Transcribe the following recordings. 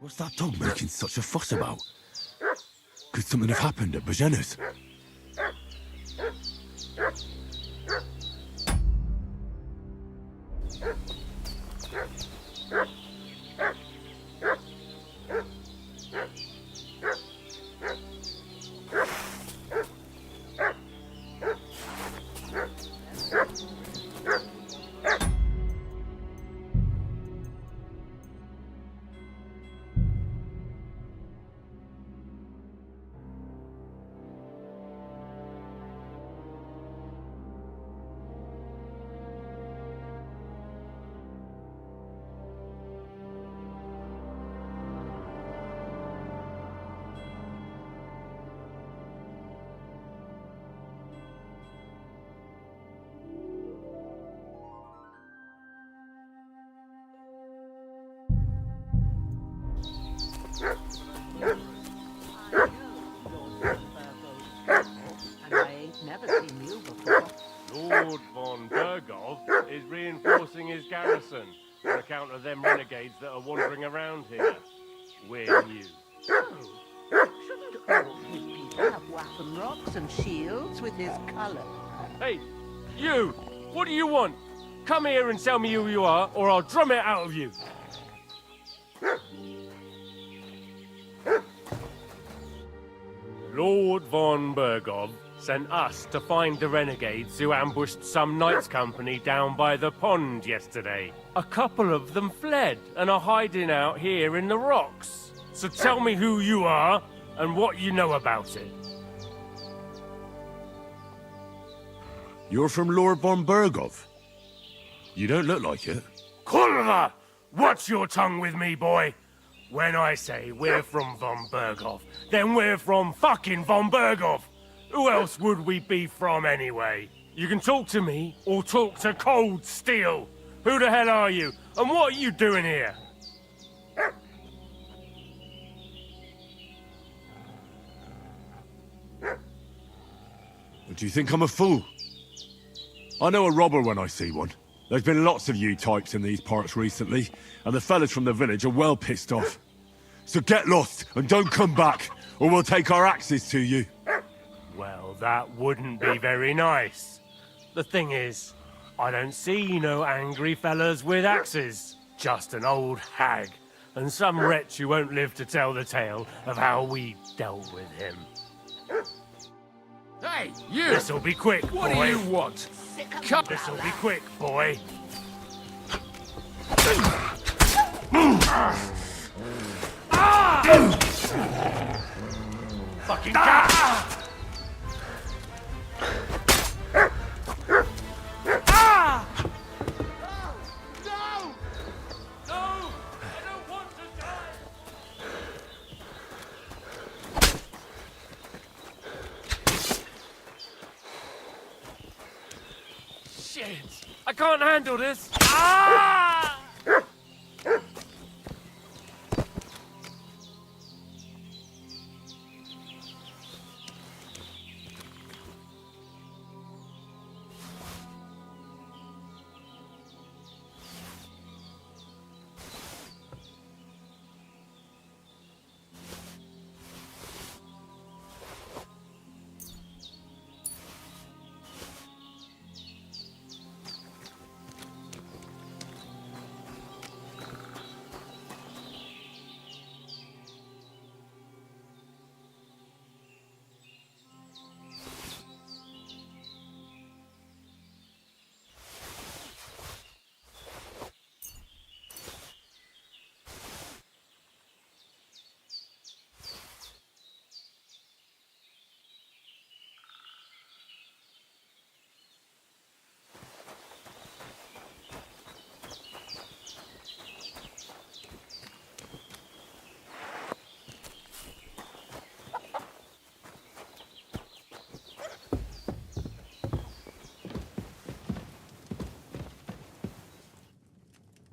What's that dog making such a fuss about? Could something have happened at Bajena's? Lord von Bergov is reinforcing his garrison on account of them renegades that are wandering around here. We're new. Oh, shouldn't all his people have weapon rocks and shields with his colour? Hey, you! What do you want? Come here and tell me who you are, or I'll drum it out of you. Lord von Bergov sent us to find the renegades who ambushed some knights' company down by the pond yesterday. A couple of them fled and are hiding out here in the rocks. So tell me who you are and what you know about it. You're from Lord von Bergov? You don't look like it. Kurva! Watch your tongue with me, boy. When I say we're from von Bergov, then we're from fucking von Bergov. Who else would we be from anyway? You can talk to me or talk to Cold Steel. Who the hell are you? And what are you doing here? Do you think I'm a fool? I know a robber when I see one. There's been lots of you types in these parts recently, and the fellas from the village are well pissed off. So get lost and don't come back, or we'll take our axes to you. Well, that wouldn't be very nice. The thing is, I don't see no angry fellas with axes. Just an old hag, and some wretch who won't live to tell the tale of how we dealt with him. Hey, you! This'll be quick, boy. What do you want? This'll be quick, boy. Fucking cat! Shit! I can't handle this! Ah!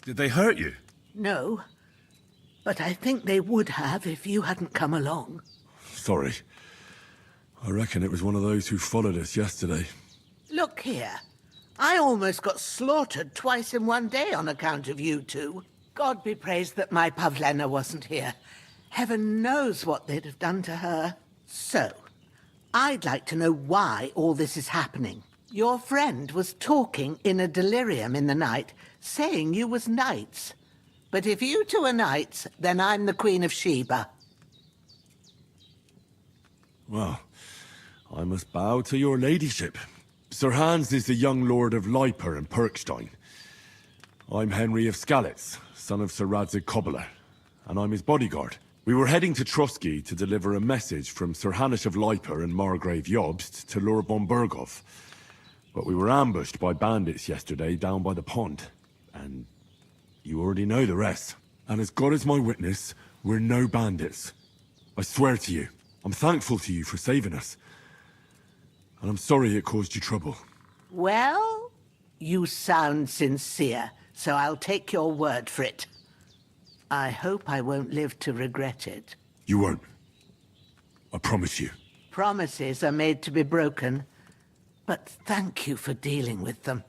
Did they hurt you? No, but I think they would have if you hadn't come along. Sorry. I reckon it was one of those who followed us yesterday. Look here. I almost got slaughtered twice in one day on account of you two. God be praised that my Pavlena wasn't here. Heaven knows what they'd have done to her. So, I'd like to know why all this is happening. Your friend was talking in a delirium in the night, saying you was knights. But if you two are knights, then I'm the Queen of Sheba. Well, I must bow to your ladyship. Sir Hans is the young lord of Leiper and Perkstein. I'm Henry of Skalitz, son of Sir Radzig Cobbler, and I'm his bodyguard. We were heading to Trotsky to deliver a message from Sir Hanish of Leiper and Margrave Jobst to Lord von Berghoff. But we were ambushed by bandits yesterday down by the pond, and you already know the rest. And as God is my witness, we're no bandits. I swear to you, I'm thankful to you for saving us. And I'm sorry it caused you trouble. Well, you sound sincere, so I'll take your word for it. I hope I won't live to regret it. You won't. I promise you. Promises are made to be broken, but thank you for dealing with them.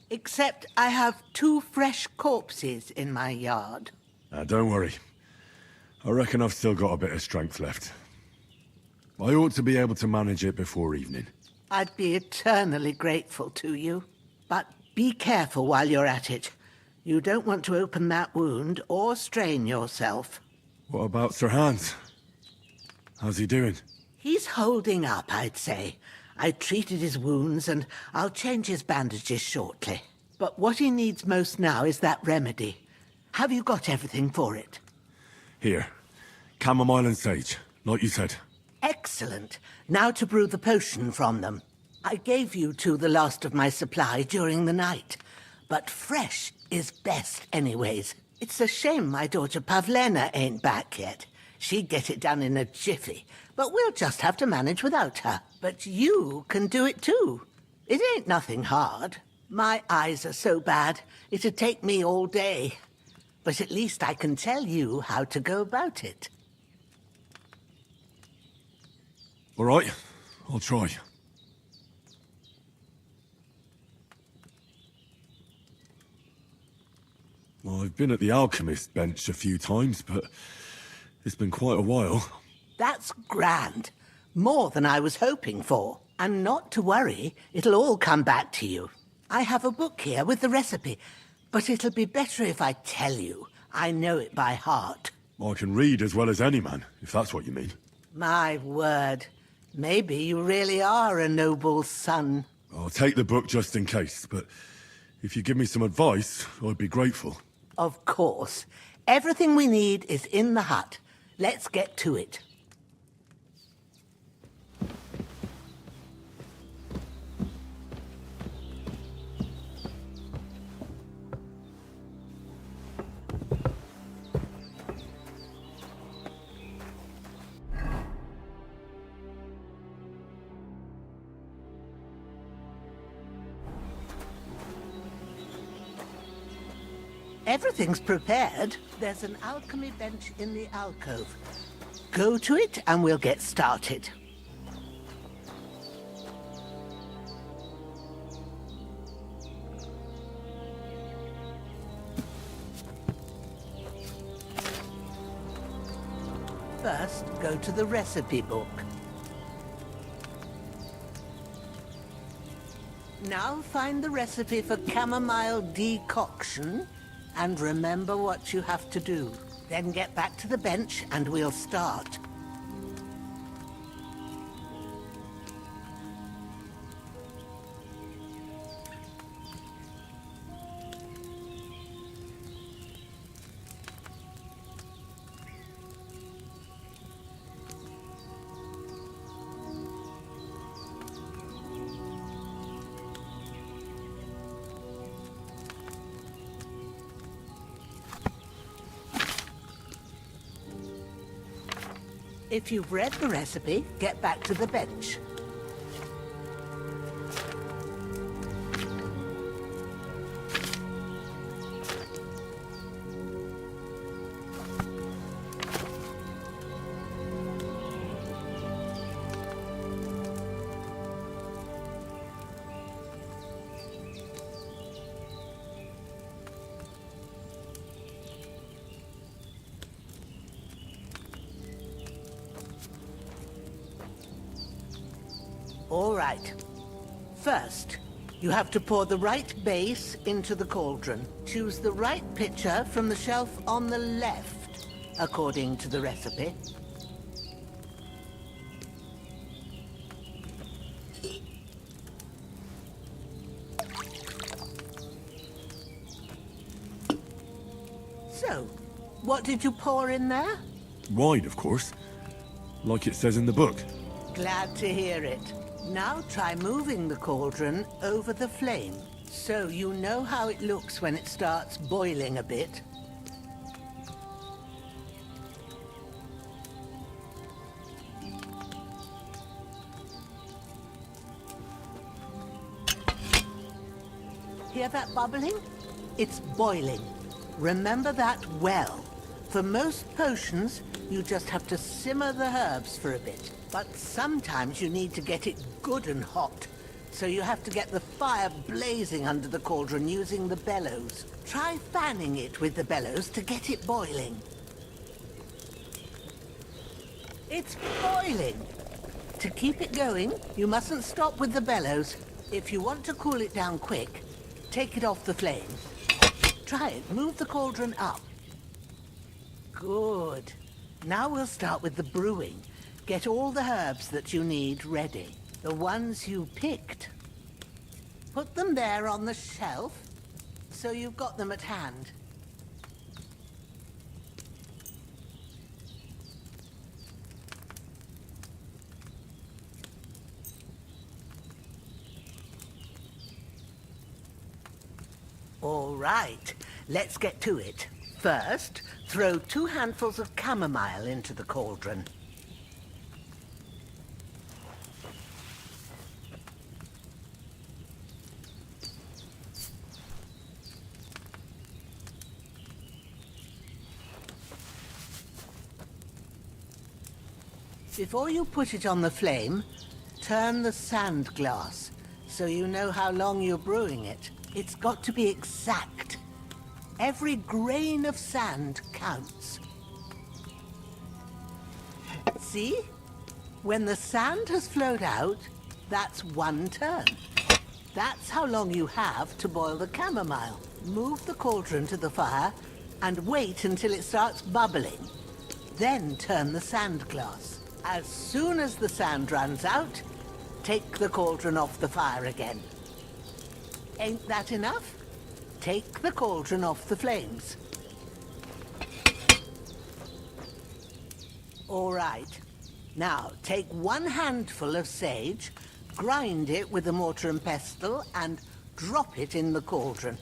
Except I have 2 fresh corpses in my yard. Don't worry. I reckon I've still got a bit of strength left. I ought to be able to manage it before evening. I'd be eternally grateful to you. But be careful while you're at it. You don't want to open that wound or strain yourself. What about Sir Hans? How's he doing? He's holding up, I'd say. I treated his wounds and I'll change his bandages shortly. But what he needs most now is that remedy. Have you got everything for it? Here. Chamomile and sage, like you said. Excellent. Now to brew the potion from them. I gave you 2 the last of my supply during the night. But fresh is best anyways. It's a shame my daughter Pavlena ain't back yet. She'd get it done in a jiffy, but we'll just have to manage without her. But you can do it too. It ain't nothing hard. My eyes are so bad, it'd take me all day. But at least I can tell you how to go about it. All right, I'll try. Well, I've been at the alchemist bench a few times, but it's been quite a while. That's grand. More than I was hoping for. And not to worry, it'll all come back to you. I have a book here with the recipe, but it'll be better if I tell you. I know it by heart. I can read as well as any man, if that's what you mean. My word. Maybe you really are a noble son. I'll take the book just in case, but if you give me some advice, I'd be grateful. Of course. Everything we need is in the hut. Let's get to it. Everything's prepared. There's an alchemy bench in the alcove. Go to it and we'll get started. First, go to the recipe book. Now find the recipe for chamomile decoction and remember what you have to do. Then get back to the bench and we'll start. If you've read the recipe, get back to the bench. All right. First, you have to pour the right base into the cauldron. Choose the right pitcher from the shelf on the left, according to the recipe. So, what did you pour in there? Wine, of course. Like it says in the book. Glad to hear it. Now try moving the cauldron over the flame, so you know how it looks when it starts boiling a bit. Hear that bubbling? It's boiling. Remember that well. For most potions, you just have to simmer the herbs for a bit. But sometimes you need to get it good and hot. So you have to get the fire blazing under the cauldron using the bellows. Try fanning it with the bellows to get it boiling. It's boiling! To keep it going, you mustn't stop with the bellows. If you want to cool it down quick, take it off the flame. Try it. Move the cauldron up. Good. Now we'll start with the brewing. Get all the herbs that you need ready. The ones you picked. Put them there on the shelf, so you've got them at hand. All right, let's get to it. First, throw 2 handfuls of chamomile into the cauldron. Before you put it on the flame, turn the sand glass so you know how long you're brewing it. It's got to be exact. Every grain of sand counts. See? When the sand has flowed out, that's 1 turn. That's how long you have to boil the chamomile. Move the cauldron to the fire and wait until it starts bubbling. Then turn the sand glass. As soon as the sand runs out, take the cauldron off the fire again. Ain't that enough? Take the cauldron off the flames. All right. Now, take 1 handful of sage, grind it with a mortar and pestle, and drop it in the cauldron.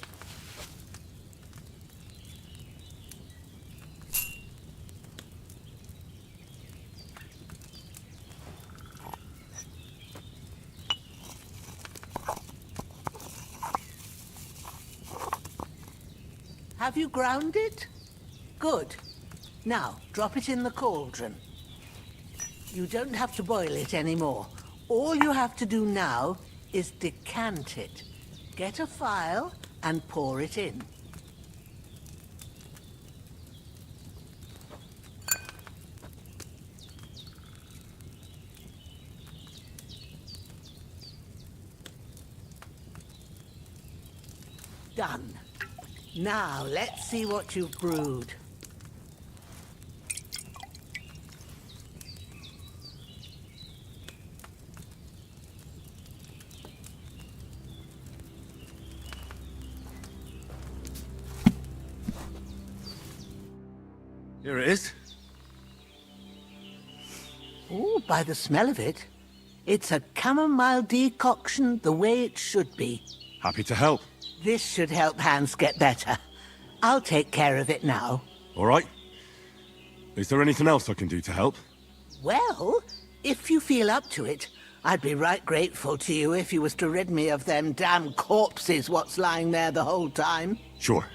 Have you ground it? Good. Now, drop it in the cauldron. You don't have to boil it anymore. All you have to do now is decant it. Get a phial and pour it in. Done. Now, let's see what you've brewed. Here it is. Oh, by the smell of it, it's a chamomile decoction the way it should be. Happy to help. This should help Hans get better. I'll take care of it now. All right. Is there anything else I can do to help? Well, if you feel up to it, I'd be right grateful to you if you was to rid me of them damn corpses what's lying there the whole time. Sure.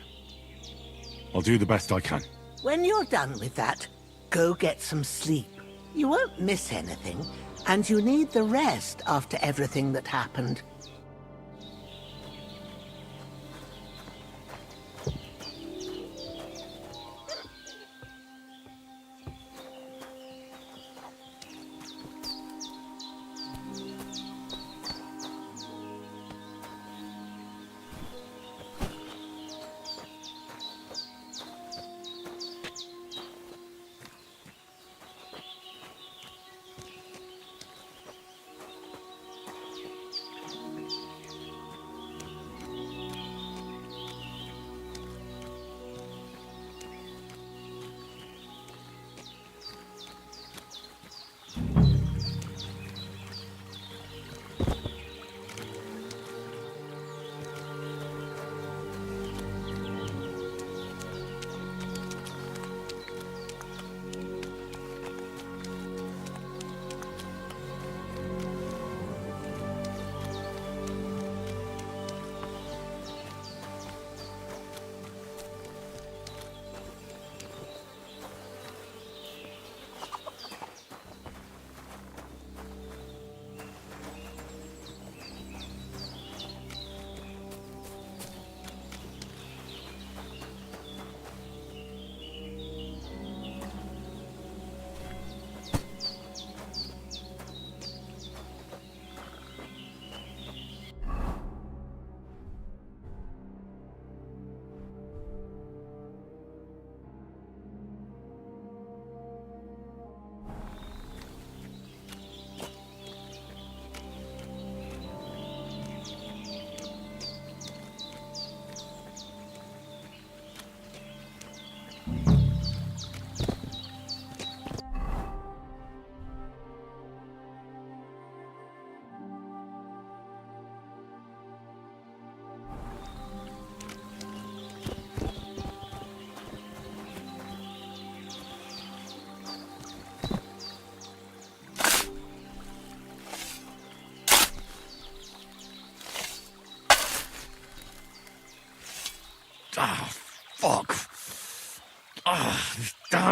I'll do the best I can. When you're done with that, go get some sleep. You won't miss anything, and you need the rest after everything that happened.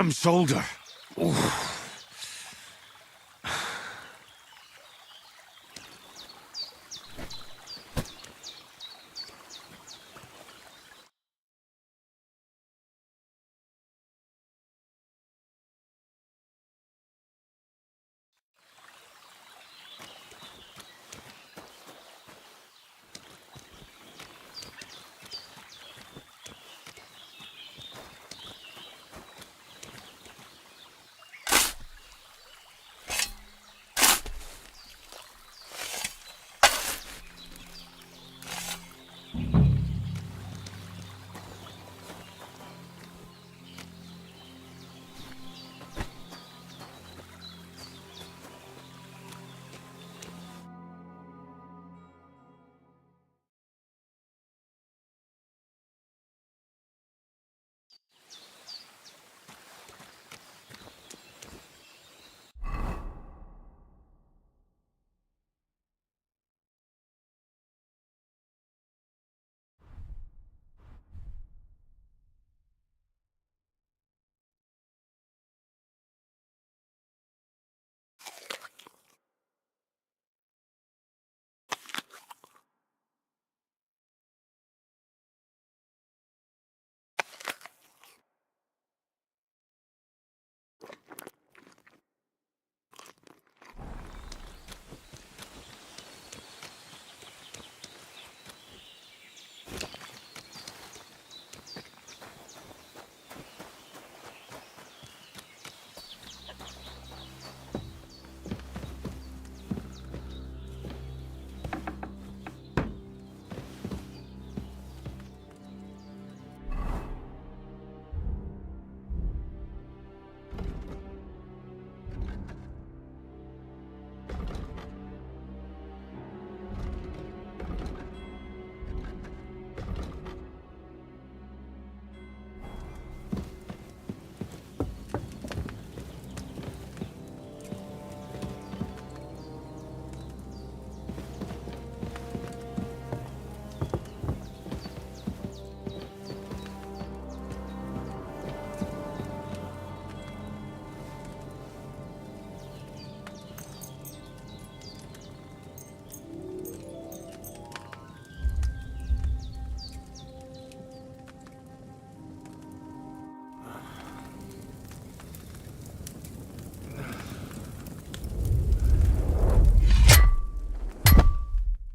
damn shoulder.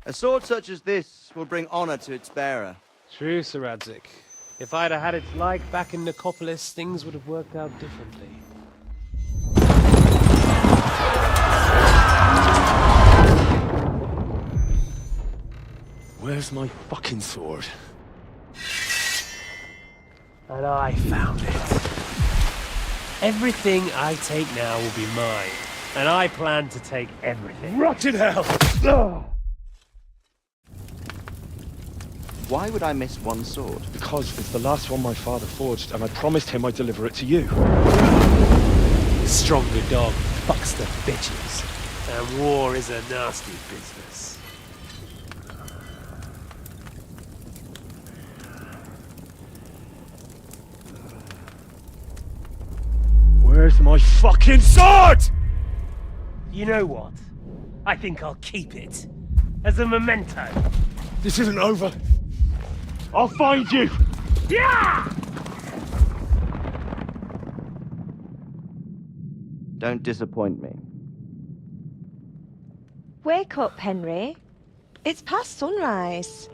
A sword such as this will bring honor to its bearer. True, Sir Radzik. If I'd have had its like back in Nicopolis, things would have worked out differently. Where's my fucking sword? And I found it. Everything I take now will be mine. And I plan to take everything. Rot in hell! Why would I miss one sword? Because it's the last one my father forged, and I promised him I'd deliver it to you. Stronger dog fucks the bitches. And war is a nasty business. Where's my fucking sword? You know what? I think I'll keep it. As a memento. This isn't over. I'll find you! Yeah! Don't disappoint me. Wake up, Henry. It's past sunrise.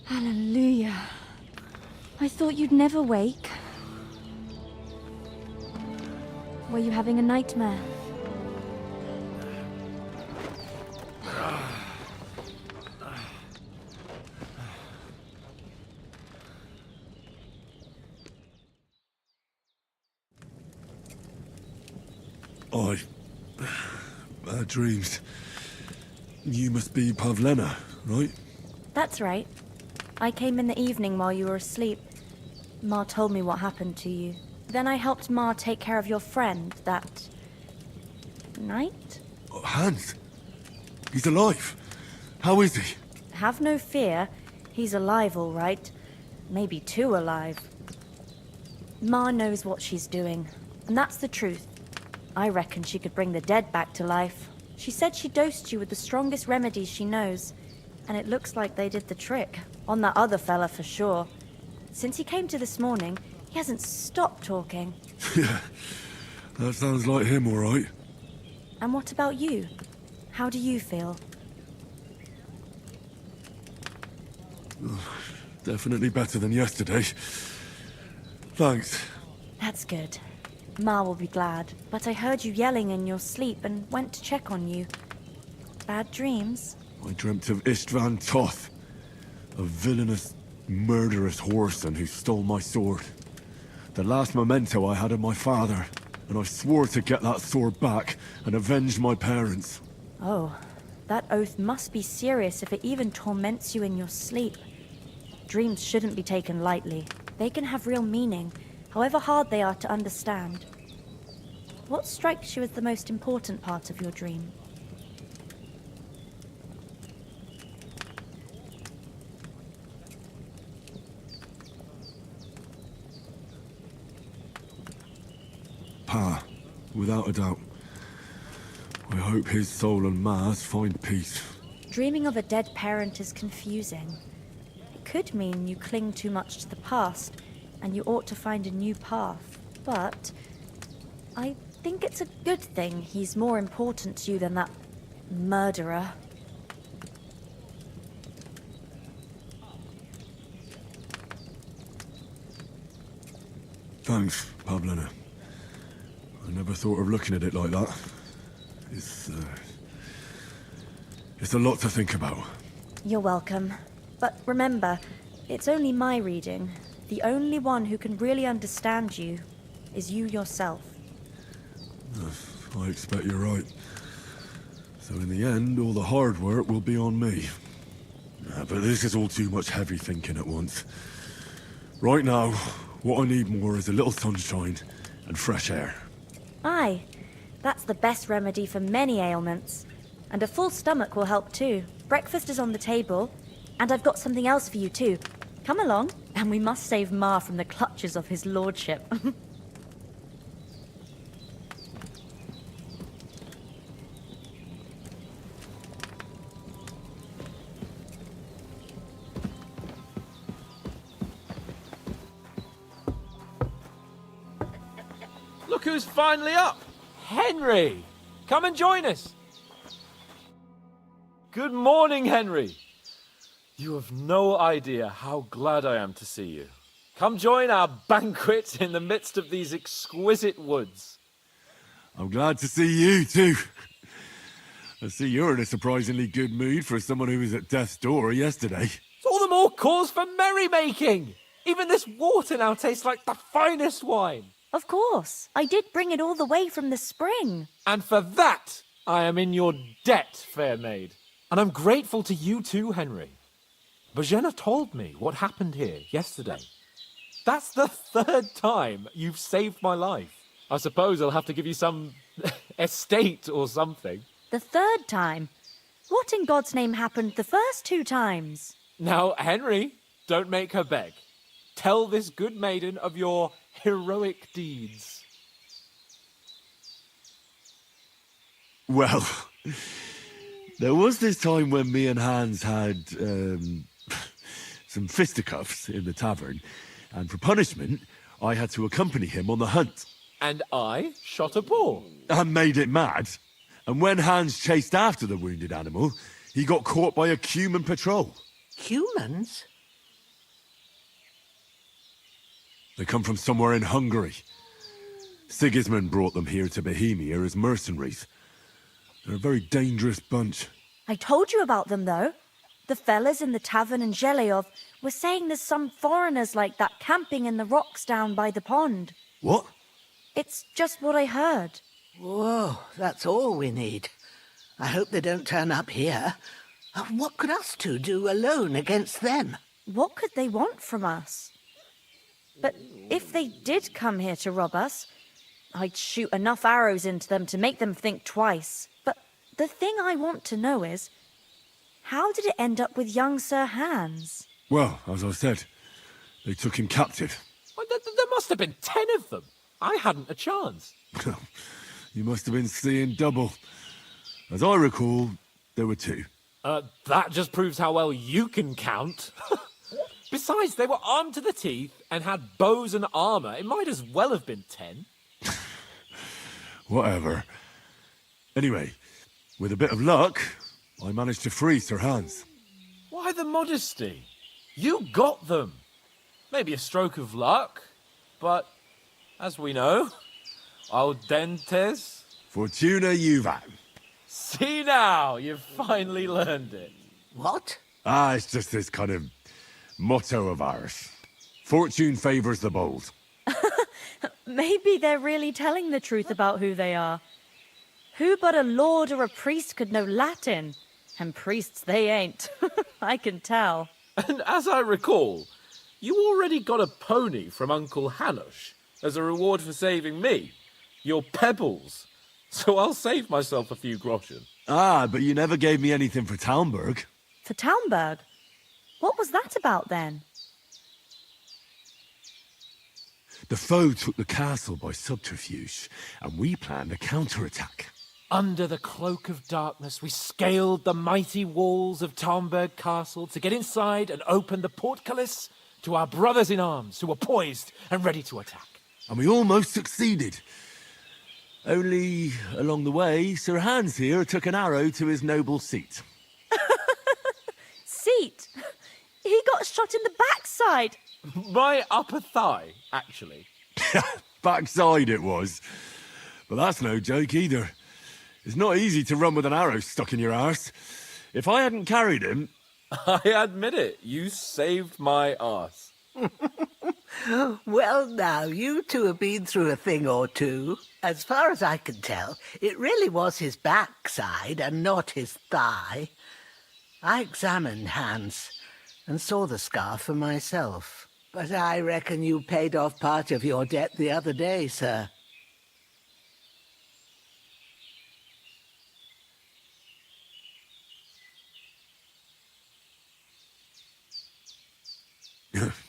Hallelujah. I thought you'd never wake. Were you having a nightmare? Bad dreams. You must be Pavlena, right? That's right. I came in the evening while you were asleep. Ma told me what happened to you. Then I helped Ma take care of your friend that night? Hans? He's alive. How is he? Have no fear. He's alive, all right. Maybe too alive. Ma knows what she's doing, and that's the truth. I reckon she could bring the dead back to life. She said she dosed you with the strongest remedies she knows, and it looks like they did the trick. On that other fella for sure. Since he came to this morning, he hasn't stopped talking. Yeah, that sounds like him, all right. And what about you? How do you feel? Definitely better than yesterday. Thanks. That's good. Ma will be glad, but I heard you yelling in your sleep and went to check on you. Bad dreams? I dreamt of Istvan Toth, a villainous, murderous whoreson who stole my sword. The last memento I had of my father, and I swore to get that sword back and avenge my parents. Oh, that oath must be serious if it even torments you in your sleep. Dreams shouldn't be taken lightly. They can have real meaning, however hard they are to understand. What strikes you as the most important part of your dream? Pa, without a doubt. I hope his soul and Ma's find peace. Dreaming of a dead parent is confusing. It could mean you cling too much to the past, and you ought to find a new path. But I think it's a good thing he's more important to you than that murderer. Thanks, Pavlina. I never thought of looking at it like that. It's a lot to think about. You're welcome. But remember, it's only my reading. The only one who can really understand you is you yourself. I expect you're right. So in the end, all the hard work will be on me. But this is all too much heavy thinking at once. Right now, what I need more is a little sunshine and fresh air. Aye, that's the best remedy for many ailments. And a full stomach will help too. Breakfast is on the table, and I've got something else for you too. Come along, and we must save Ma from the clutches of his lordship. Look who's finally up! Henry! Come and join us! Good morning, Henry! You have no idea how glad I am to see you. Come join our banquet in the midst of these exquisite woods. I'm glad to see you too. I see you're in a surprisingly good mood for someone who was at death's door yesterday. It's all the more cause for merrymaking! Even this water now tastes like the finest wine. Of course, I did bring it all the way from the spring. And for that, I am in your debt, fair maid. And I'm grateful to you too, Henry. Bojena told me what happened here yesterday. That's the third time you've saved my life. I suppose I'll have to give you some estate or something. The third time? What in God's name happened the first 2 times? Now, Henry, don't make her beg. Tell this good maiden of your heroic deeds. Well, there was this time when me and Hans had some fisticuffs in the tavern, and for punishment, I had to accompany him on the hunt. And I shot a boar. And made it mad. And when Hans chased after the wounded animal, he got caught by a human patrol. Humans? They come from somewhere in Hungary. Sigismund brought them here to Bohemia as mercenaries. They're a very dangerous bunch. I told you about them, though. The fellas in the tavern in Zheleyov were saying there's some foreigners like that camping in the rocks down by the pond. What? It's just what I heard. Whoa, that's all we need. I hope they don't turn up here. What could us two do alone against them? What could they want from us? But if they did come here to rob us, I'd shoot enough arrows into them to make them think twice. But The thing I want to know is, how did it end up with young Sir Hans? Well, as I said, they took him captive. Well, there must have been 10 of them. I hadn't a chance. You must have been seeing double. As I recall, there were 2. That just proves how well you can count. Besides, they were armed to the teeth and had bows and armor. It might as well have been 10. Whatever. Anyway, with a bit of luck, I managed to free Sir Hans. Why the modesty? You got them. Maybe a stroke of luck, but as we know, audentes. Fortuna juvat. See now, you've finally learned it. What? It's just this kind of motto of ours. Fortune favors the bold. Maybe they're really telling the truth about who they are. Who but a lord or a priest could know Latin? And priests they ain't. I can tell. And as I recall, you already got a pony from Uncle Hanush as a reward for saving me. Your pebbles. So I'll save myself a few groschen. But you never gave me anything for Talmberg. For Talmberg? What was that about then? The foe took the castle by subterfuge, and we planned a counterattack. Under the cloak of darkness, we scaled the mighty walls of Talmberg Castle to get inside and open the portcullis to our brothers in arms who were poised and ready to attack. And we almost succeeded. Only, along the way, Sir Hans here took an arrow to his noble seat. Seat? He got shot in the backside. My upper thigh, actually. Backside it was. But that's no joke either. It's not easy to run with an arrow stuck in your arse. If I hadn't carried him... I admit it, you saved my arse. Well, now, you two have been through a thing or two. As far as I can tell, it really was his backside and not his thigh. I examined Hans and saw the scar for myself. But I reckon you paid off part of your debt the other day, sir.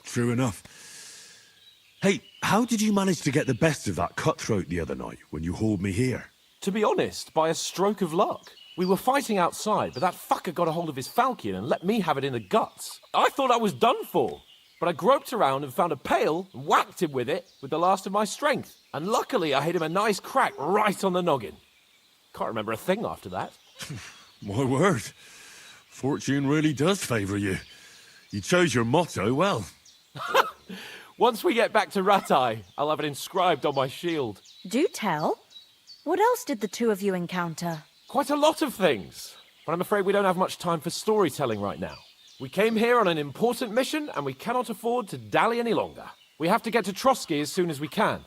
True enough. Hey, how did you manage to get the best of that cutthroat the other night when you hauled me here? To be honest, by a stroke of luck. We were fighting outside, but that fucker got a hold of his falchion and let me have it in the guts. I thought I was done for. But I groped around and found a pail and whacked him with it with the last of my strength. And luckily I hit him a nice crack right on the noggin. Can't remember a thing after that. My word. Fortune really does favour you. You chose your motto well. Once we get back to Ratai, I'll have it inscribed on my shield. Do tell. What else did the two of you encounter? Quite a lot of things. But I'm afraid we don't have much time for storytelling right now. We came here on an important mission, and we cannot afford to dally any longer. We have to get to Trotsky as soon as we can.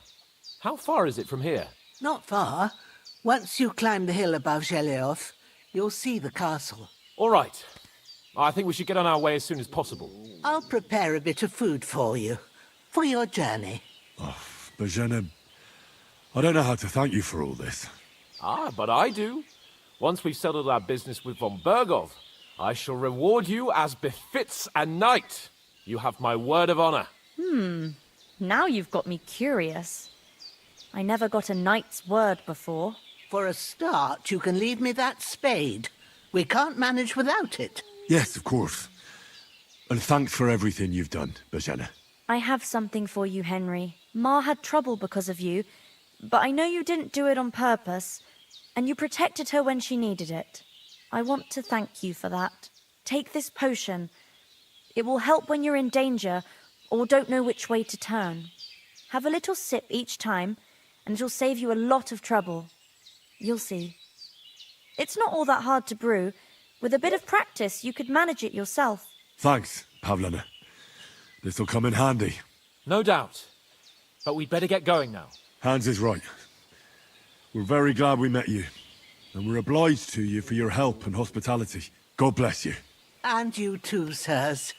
How far is it from here? Not far. Once you climb the hill above Zheleov, you'll see the castle. All right. I think we should get on our way as soon as possible. I'll prepare a bit of food for you, for your journey. Bozhena, I don't know how to thank you for all this. But I do. Once we've settled our business with von Bergov, I shall reward you as befits a knight. You have my word of honor. Now you've got me curious. I never got a knight's word before. For a start, you can leave me that spade. We can't manage without it. Yes, of course. And thanks for everything you've done, Bozhena. I have something for you, Henry. Ma had trouble because of you, but I know you didn't do it on purpose, and you protected her when she needed it. I want to thank you for that. Take this potion. It will help when you're in danger or don't know which way to turn. Have a little sip each time, and it'll save you a lot of trouble. You'll see. It's not all that hard to brew. With a bit of practice, you could manage it yourself. Thanks, Pavlena. This'll come in handy. No doubt. But we'd better get going now. Hans is right. We're very glad we met you. And we're obliged to you for your help and hospitality. God bless you. And you too, sirs.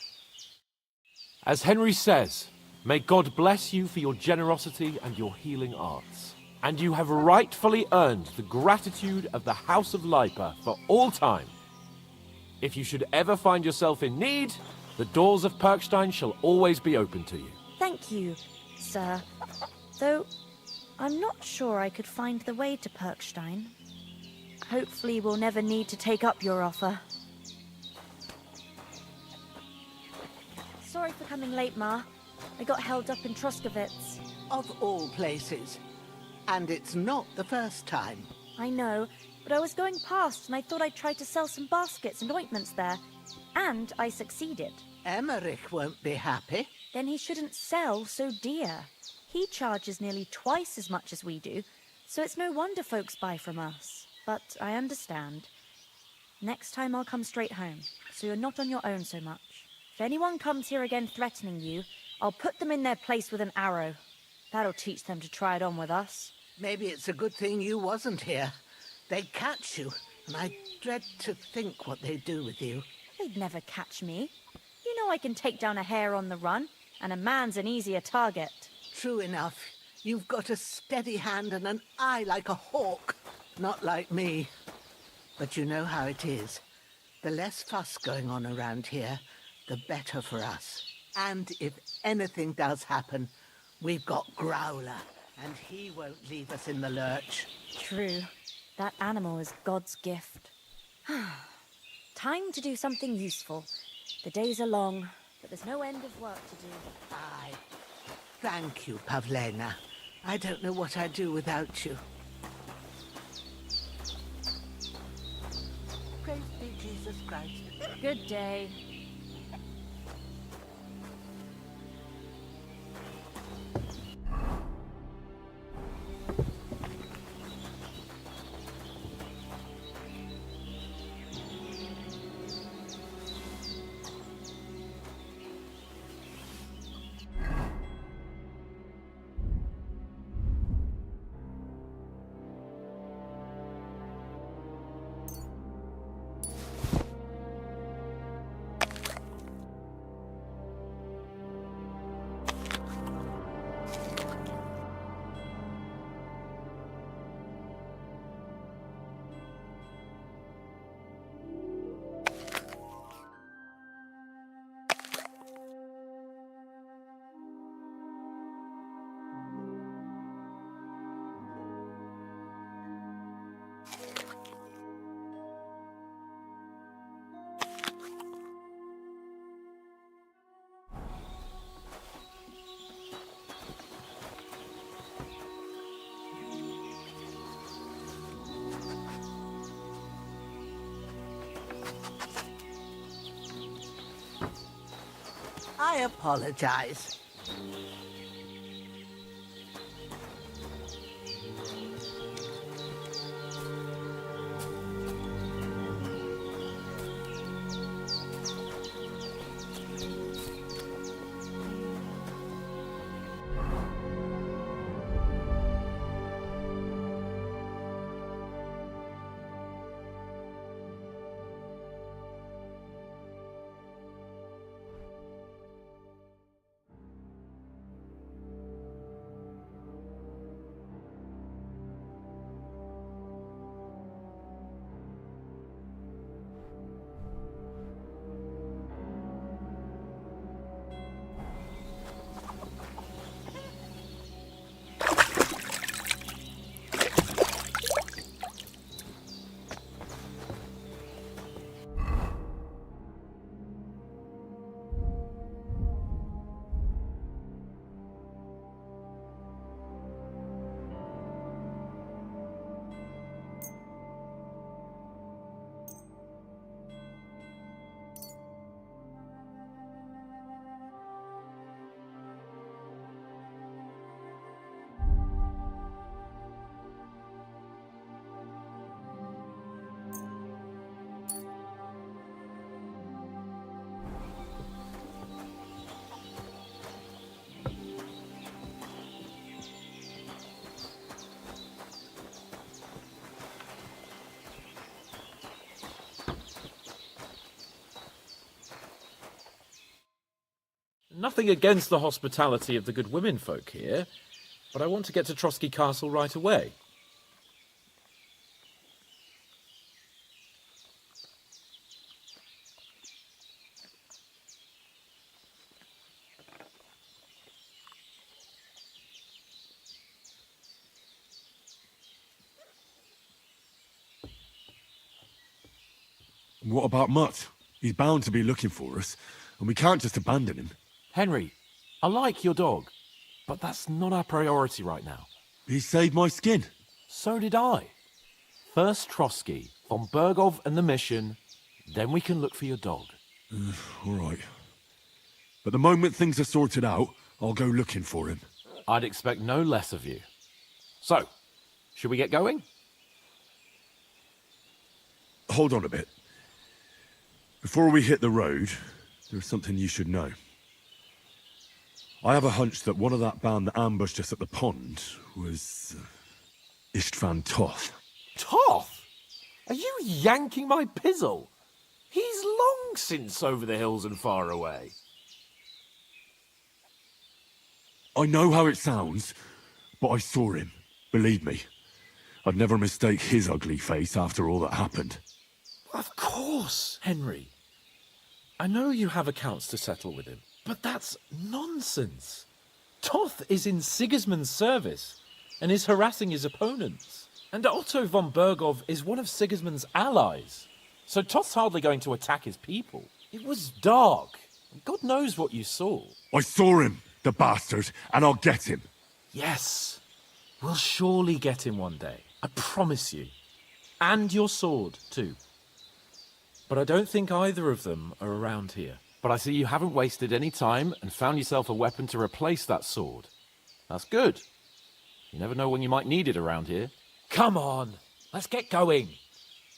As Henry says, may God bless you for your generosity and your healing arts. And you have rightfully earned the gratitude of the House of Lipa for all time. If you should ever find yourself in need, the doors of Perkstein shall always be open to you. Thank you, sir. Though, I'm not sure I could find the way to Perkstein. Hopefully we'll never need to take up your offer. Sorry for coming late, Ma. I got held up in Troskowitz. Of all places. And it's not the first time. I know, but I was going past and I thought I'd try to sell some baskets and ointments there. And I succeeded. Emmerich won't be happy. Then he shouldn't sell so dear. He charges nearly twice as much as we do, so it's no wonder folks buy from us. But I understand. Next time I'll come straight home, so you're not on your own so much. If anyone comes here again threatening you, I'll put them in their place with an arrow. That'll teach them to try it on with us. Maybe it's a good thing you wasn't here. They'd catch you, and I dread to think what they'd do with you. They'd never catch me. You know I can take down a hare on the run, and a man's an easier target. True enough. You've got a steady hand and an eye like a hawk. Not like me. But you know how it is. The less fuss going on around here, the better for us. And if anything does happen, we've got Growler, and he won't leave us in the lurch. True. That animal is God's gift. Time to do something useful. The days are long, but there's no end of work to do. Aye. Thank you, Pavlena. I don't know what I'd do without you. Praise be Jesus Christ. Good day. I apologize. Nothing against the hospitality of the good women folk here, but I want to get to Trotsky Castle right away. What about Mutt? He's bound to be looking for us, and we can't just abandon him. Henry, I like your dog, but that's not our priority right now. He saved my skin. So did I. First Trotsky, von Bergov and the mission, then we can look for your dog. All right. But the moment things are sorted out, I'll go looking for him. I'd expect no less of you. So, should we get going? Hold on a bit. Before we hit the road, there's something you should know. I have a hunch that one of that band that ambushed us at the pond was Istvan Toth. Toth? Are you yanking my pizzle? He's long since over the hills and far away. I know how it sounds, but I saw him. Believe me. I'd never mistake his ugly face after all that happened. Of course, Henry. I know you have accounts to settle with him, but that's nonsense. Toth is in Sigismund's service and is harassing his opponents. And Otto von Bergov is one of Sigismund's allies. So Toth's hardly going to attack his people. It was dark. God knows what you saw. I saw him, the bastard, and I'll get him. Yes. We'll surely get him one day. I promise you. And your sword, too. But I don't think either of them are around here. But I see you haven't wasted any time and found yourself a weapon to replace that sword. That's good. You never know when you might need it around here. Come on, let's get going.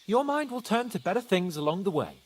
Your mind will turn to better things along the way.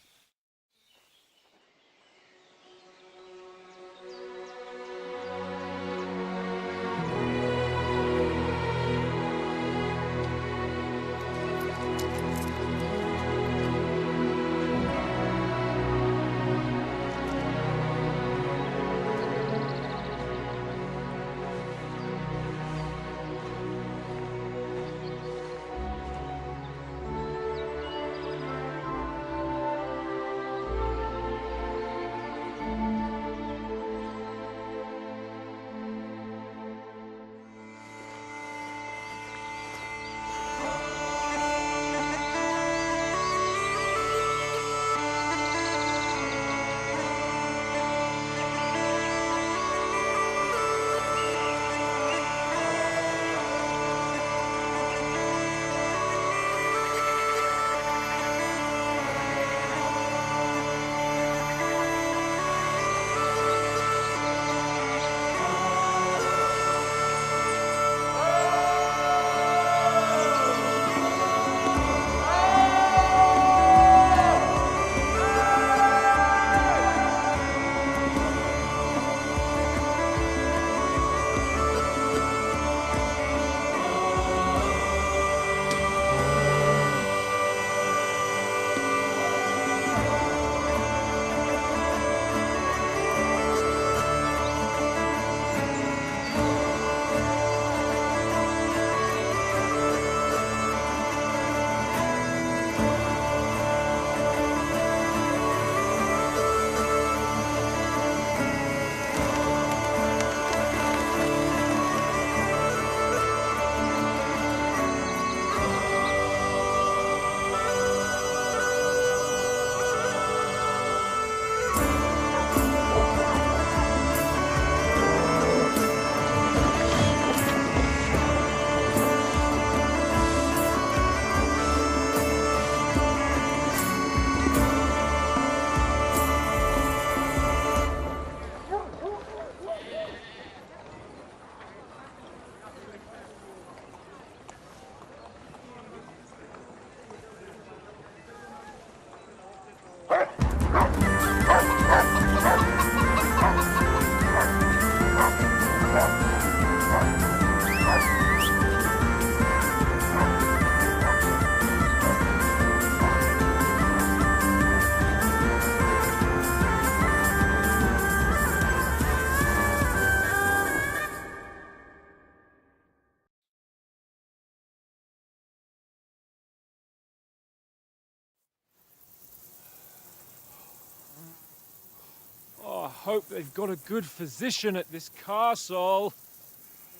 hope they've got a good physician at this castle.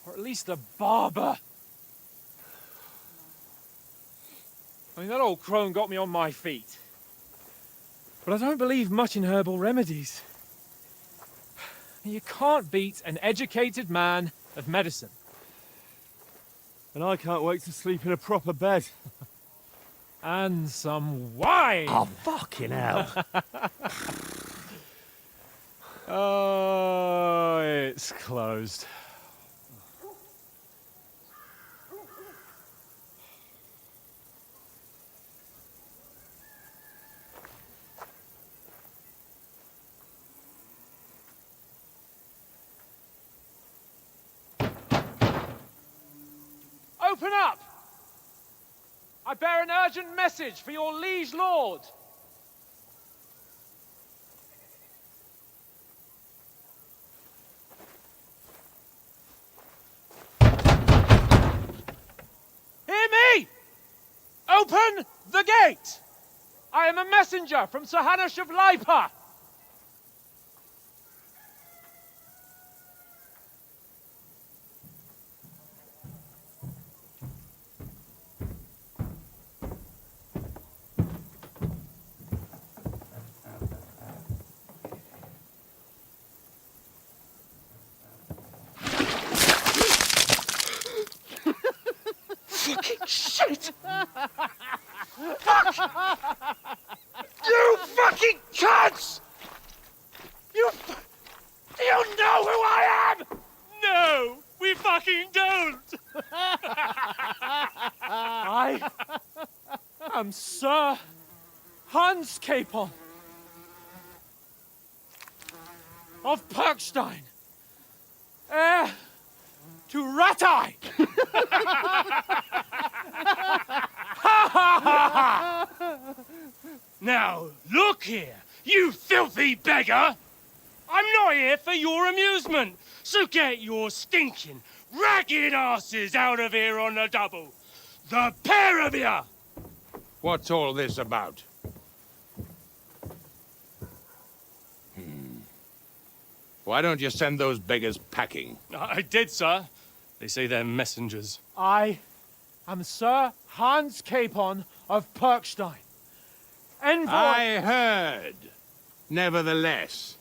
Or at least a barber. I mean, that old crone got me on my feet. But I don't believe much in herbal remedies. You can't beat an educated man of medicine. And I can't wait to sleep in a proper bed. And some wine! Oh, fucking hell. Oh, it's closed. Open up! I bear an urgent message for your liege lord. Hear me! Open the gate! I am a messenger from Sir Hanush of Lipa. Fucking shit! Fuck! You fucking cunts! Do you know who I am? No, we fucking don't! I am Sir Hans Capon of Perkstein, heir to Ratai! Now, look here, you filthy beggar! I'm not here for your amusement, so get your stinking, ragged asses out of here on the double! The pair of you! What's all this about? Why don't you send those beggars packing? I did, sir. They say they're messengers. I am Sir Hans Capon of Perkstein. Envoy... I heard. Nevertheless,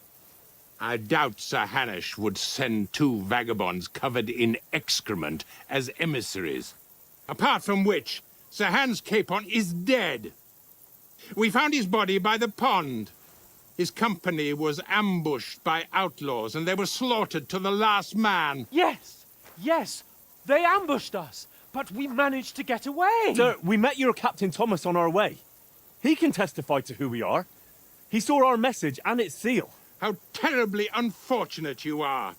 I doubt Sir Hanush would send two vagabonds covered in excrement as emissaries. Apart from which, Sir Hans Capon is dead. We found his body by the pond. His company was ambushed by outlaws, and they were slaughtered to the last man. Yes, yes, they ambushed us, but we managed to get away. Sir, we met your Captain Thomas on our way. He can testify to who we are. He saw our message and its seal. How terribly unfortunate you are.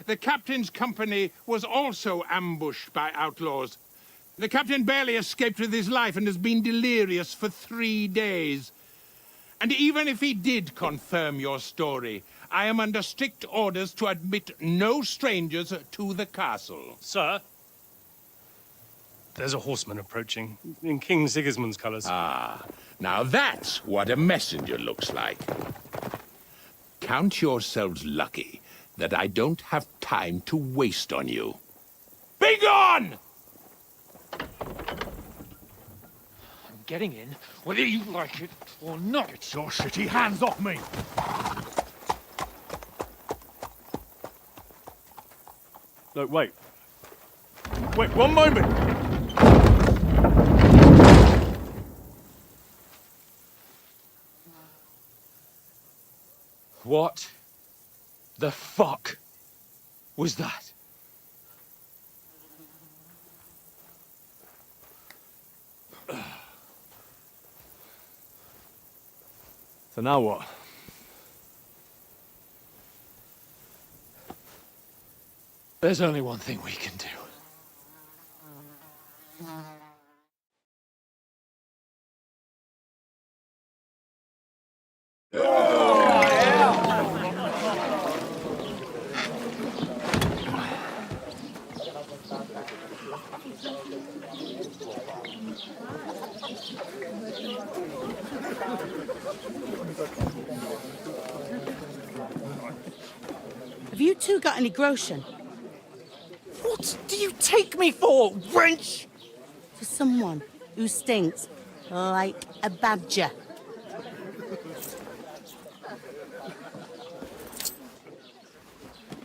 The captain's company was also ambushed by outlaws. The captain barely escaped with his life and has been delirious for 3 days. And even if he did confirm your story, I am under strict orders to admit no strangers to the castle. Sir? There's a horseman approaching, in King Sigismund's colours. Ah, now that's what a messenger looks like. Count yourselves lucky that I don't have time to waste on you. Be gone! I'm getting in, whether you like it or not. Get your shitty hands off me! Look, wait. Wait, one moment! What the fuck was that? So now what? There's only one thing we can do. Have you two got any groschen? What do you take me for, wench? For someone who stinks like a badger.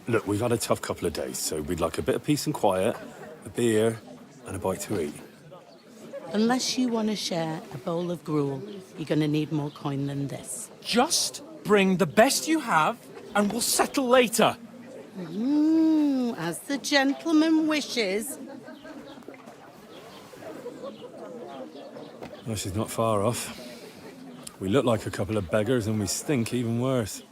Look, we've had a tough couple of days, so we'd like a bit of peace and quiet, a beer, and a bite to eat. Unless you want to share a bowl of gruel, you're going to need more coin than this. Just bring the best you have, and we'll settle later. As the gentleman wishes. Well, she's not far off. We look like a couple of beggars, and we stink even worse.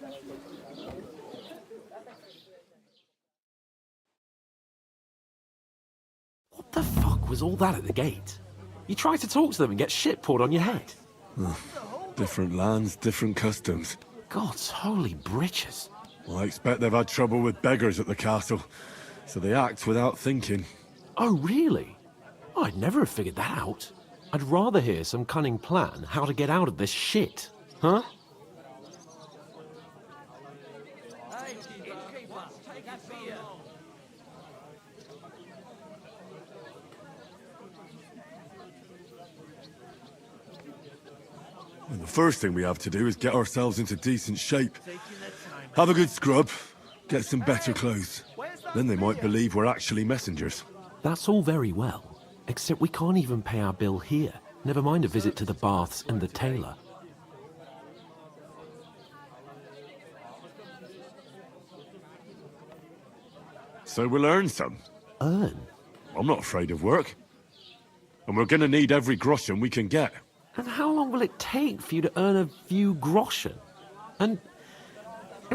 What the fuck was all that at the gate? You try to talk to them and get shit poured on your head. Different lands, different customs. God's holy britches. Well, I expect they've had trouble with beggars at the castle, so they act without thinking. Oh, really? I'd never have figured that out. I'd rather hear some cunning plan how to get out of this shit. Huh? And the first thing we have to do is get ourselves into decent shape. Have a good scrub, get some better clothes. Then they might believe we're actually messengers. That's all very well, except we can't even pay our bill here. Never mind a visit to the baths and the tailor. So we'll earn some. Earn? I'm not afraid of work. And we're gonna need every groschen we can get. And how long will it take for you to earn a few groschen? And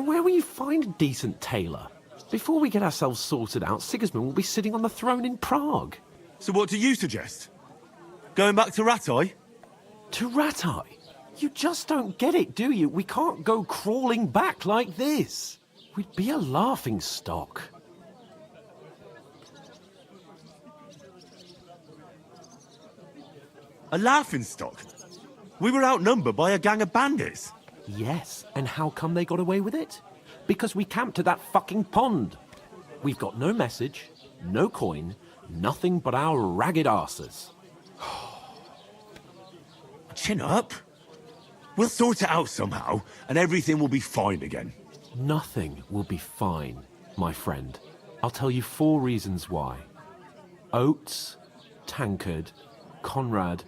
where will you find a decent tailor? Before we get ourselves sorted out, Sigismund will be sitting on the throne in Prague. So what do you suggest? Going back to Ratai? To Ratai? You just don't get it, do you? We can't go crawling back like this. We'd be a laughing stock. A laughingstock? We were outnumbered by a gang of bandits. Yes, and how come they got away with it? Because we camped at that fucking pond. We've got no message, no coin, nothing but our ragged arses. Chin up. We'll sort it out somehow, and everything will be fine again. Nothing will be fine, my friend. I'll tell you 4 reasons why. Oates, Tankard, Conrad,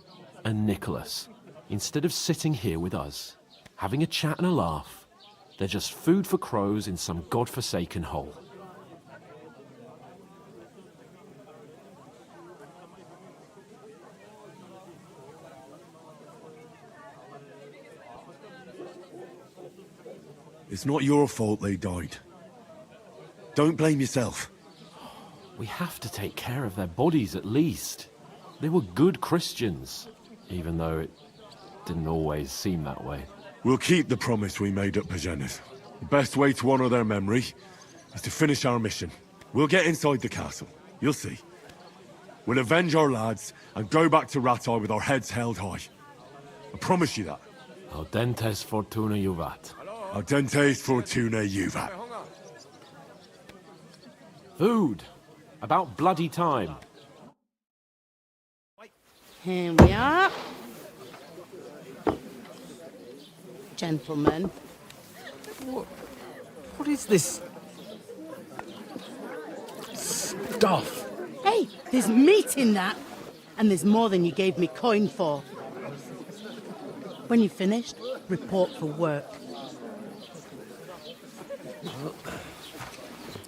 and Nicholas, instead of sitting here with us, having a chat and a laugh, they're just food for crows in some godforsaken hole. It's not your fault they died. Don't blame yourself. We have to take care of their bodies at least. They were good Christians, even though it didn't always seem that way. We'll keep the promise we made at Pagenas. The best way to honor their memory is to finish our mission. We'll get inside the castle. You'll see. We'll avenge our lads and go back to Ratai with our heads held high. I promise you that. Audentes fortuna juvat. Audentes fortuna juvat. Food. About bloody time. Here we are. Gentlemen. What is this stuff? Hey, there's meat in that. And there's more than you gave me coin for. When you're finished, report for work.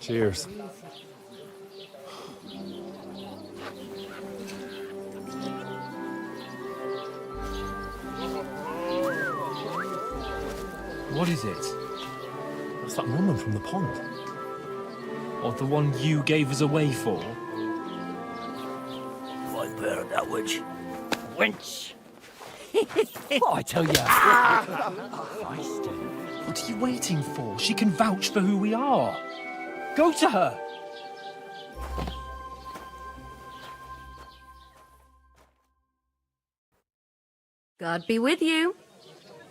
Cheers. What is it? That's that woman from the pond. Or the one you gave us away for? I bear that witch. Wench! Oh, I tell ya. What are you waiting for? She can vouch for who we are. Go to her. God be with you.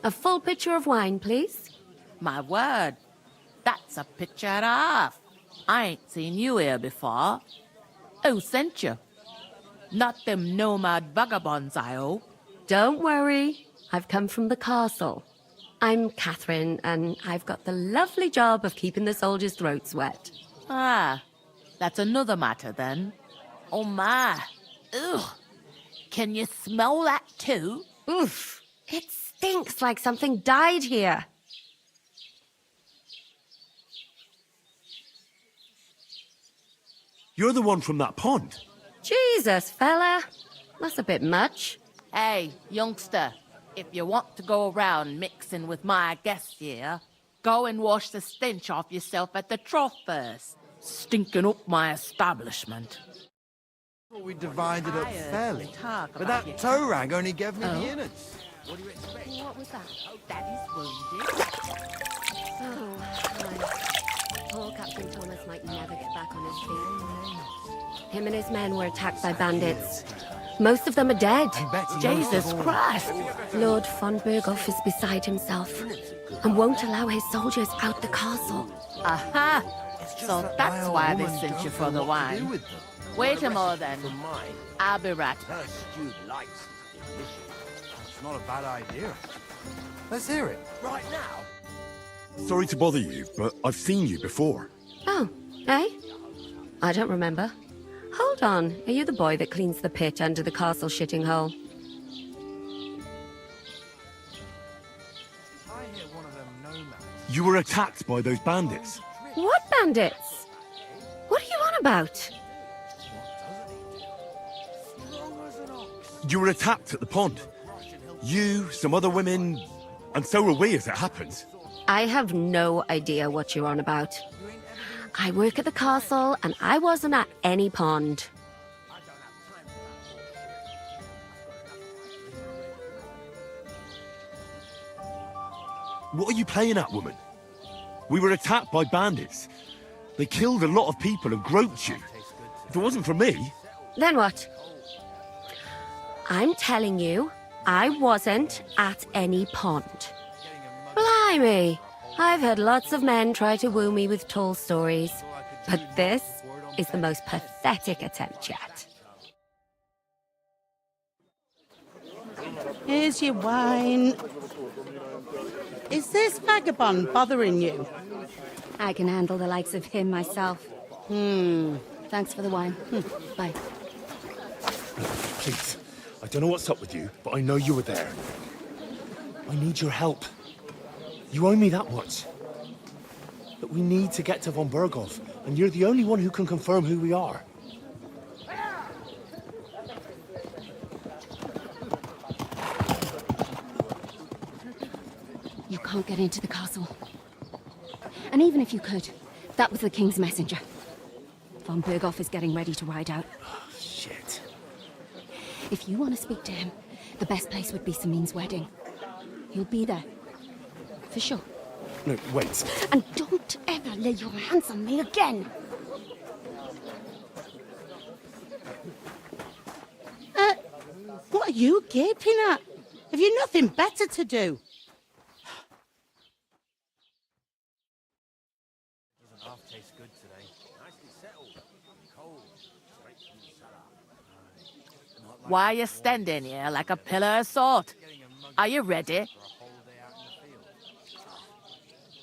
A full pitcher of wine, please. My word. That's a picture and a half. I ain't seen you here before. Who sent you? Not them nomad vagabonds, I hope. Don't worry. I've come from the castle. I'm Catherine, and I've got the lovely job of keeping the soldiers' throats wet. Ah, that's another matter then. Oh my. Ugh. Can you smell that too? Oof. It stinks like something died here. You're the one from that pond. Jesus, fella. That's a bit much. Hey, youngster, if you want to go around mixing with my guests here, go and wash the stench off yourself at the trough first. Stinking up my establishment. We divided up fairly, Talk but about that toe rag only gave me Oh. the innards. What do you expect? What was that? Daddy's wounded. Oh, my. Poor Captain Thomas might never get back on his feet. Him and his men were attacked by bandits. Most of them are dead. Jesus Christ! Lord von Berghoff is beside himself and won't allow his soldiers out the castle. Aha! So that's why they sent you for the wine. Wait a moment then. I'll be right back. Her stewed lights is delicious. It's not a bad idea. Let's hear it. Right now. Sorry to bother you, but I've seen you before. Oh, eh? I don't remember. Hold on, are you the boy that cleans the pit under the castle shitting hole? You were attacked by those bandits. What bandits? What are you on about? You were attacked at the pond. You, some other women, and so were we as it happens. I have no idea what you're on about. I work at the castle, and I wasn't at any pond. What are you playing at, woman? We were attacked by bandits. They killed a lot of people and groped you. If it wasn't for me... Then what? I'm telling you, I wasn't at any pond. Blimey! I've had lots of men try to woo me with tall stories, but this is the most pathetic attempt yet. Here's your wine. Is this vagabond bothering you? I can handle the likes of him myself. Thanks for the wine. Bye. Please, I don't know what's up with you, but I know you were there. I need your help. You owe me that much. But we need to get to von Berghoff, and you're the only one who can confirm who we are. You can't get into the castle. And even if you could, that was the King's messenger. Von Berghoff is getting ready to ride out. Shit. If you want to speak to him, the best place would be Samin's wedding. He'll be there. For sure. No, wait. And don't ever lay your hands on me again! What are you gaping at? Have you nothing better to do? Doesn't half taste good today. Nicely settled. Cold. Straight from the cellar. Why are you standing here like a pillar of salt? Are you ready?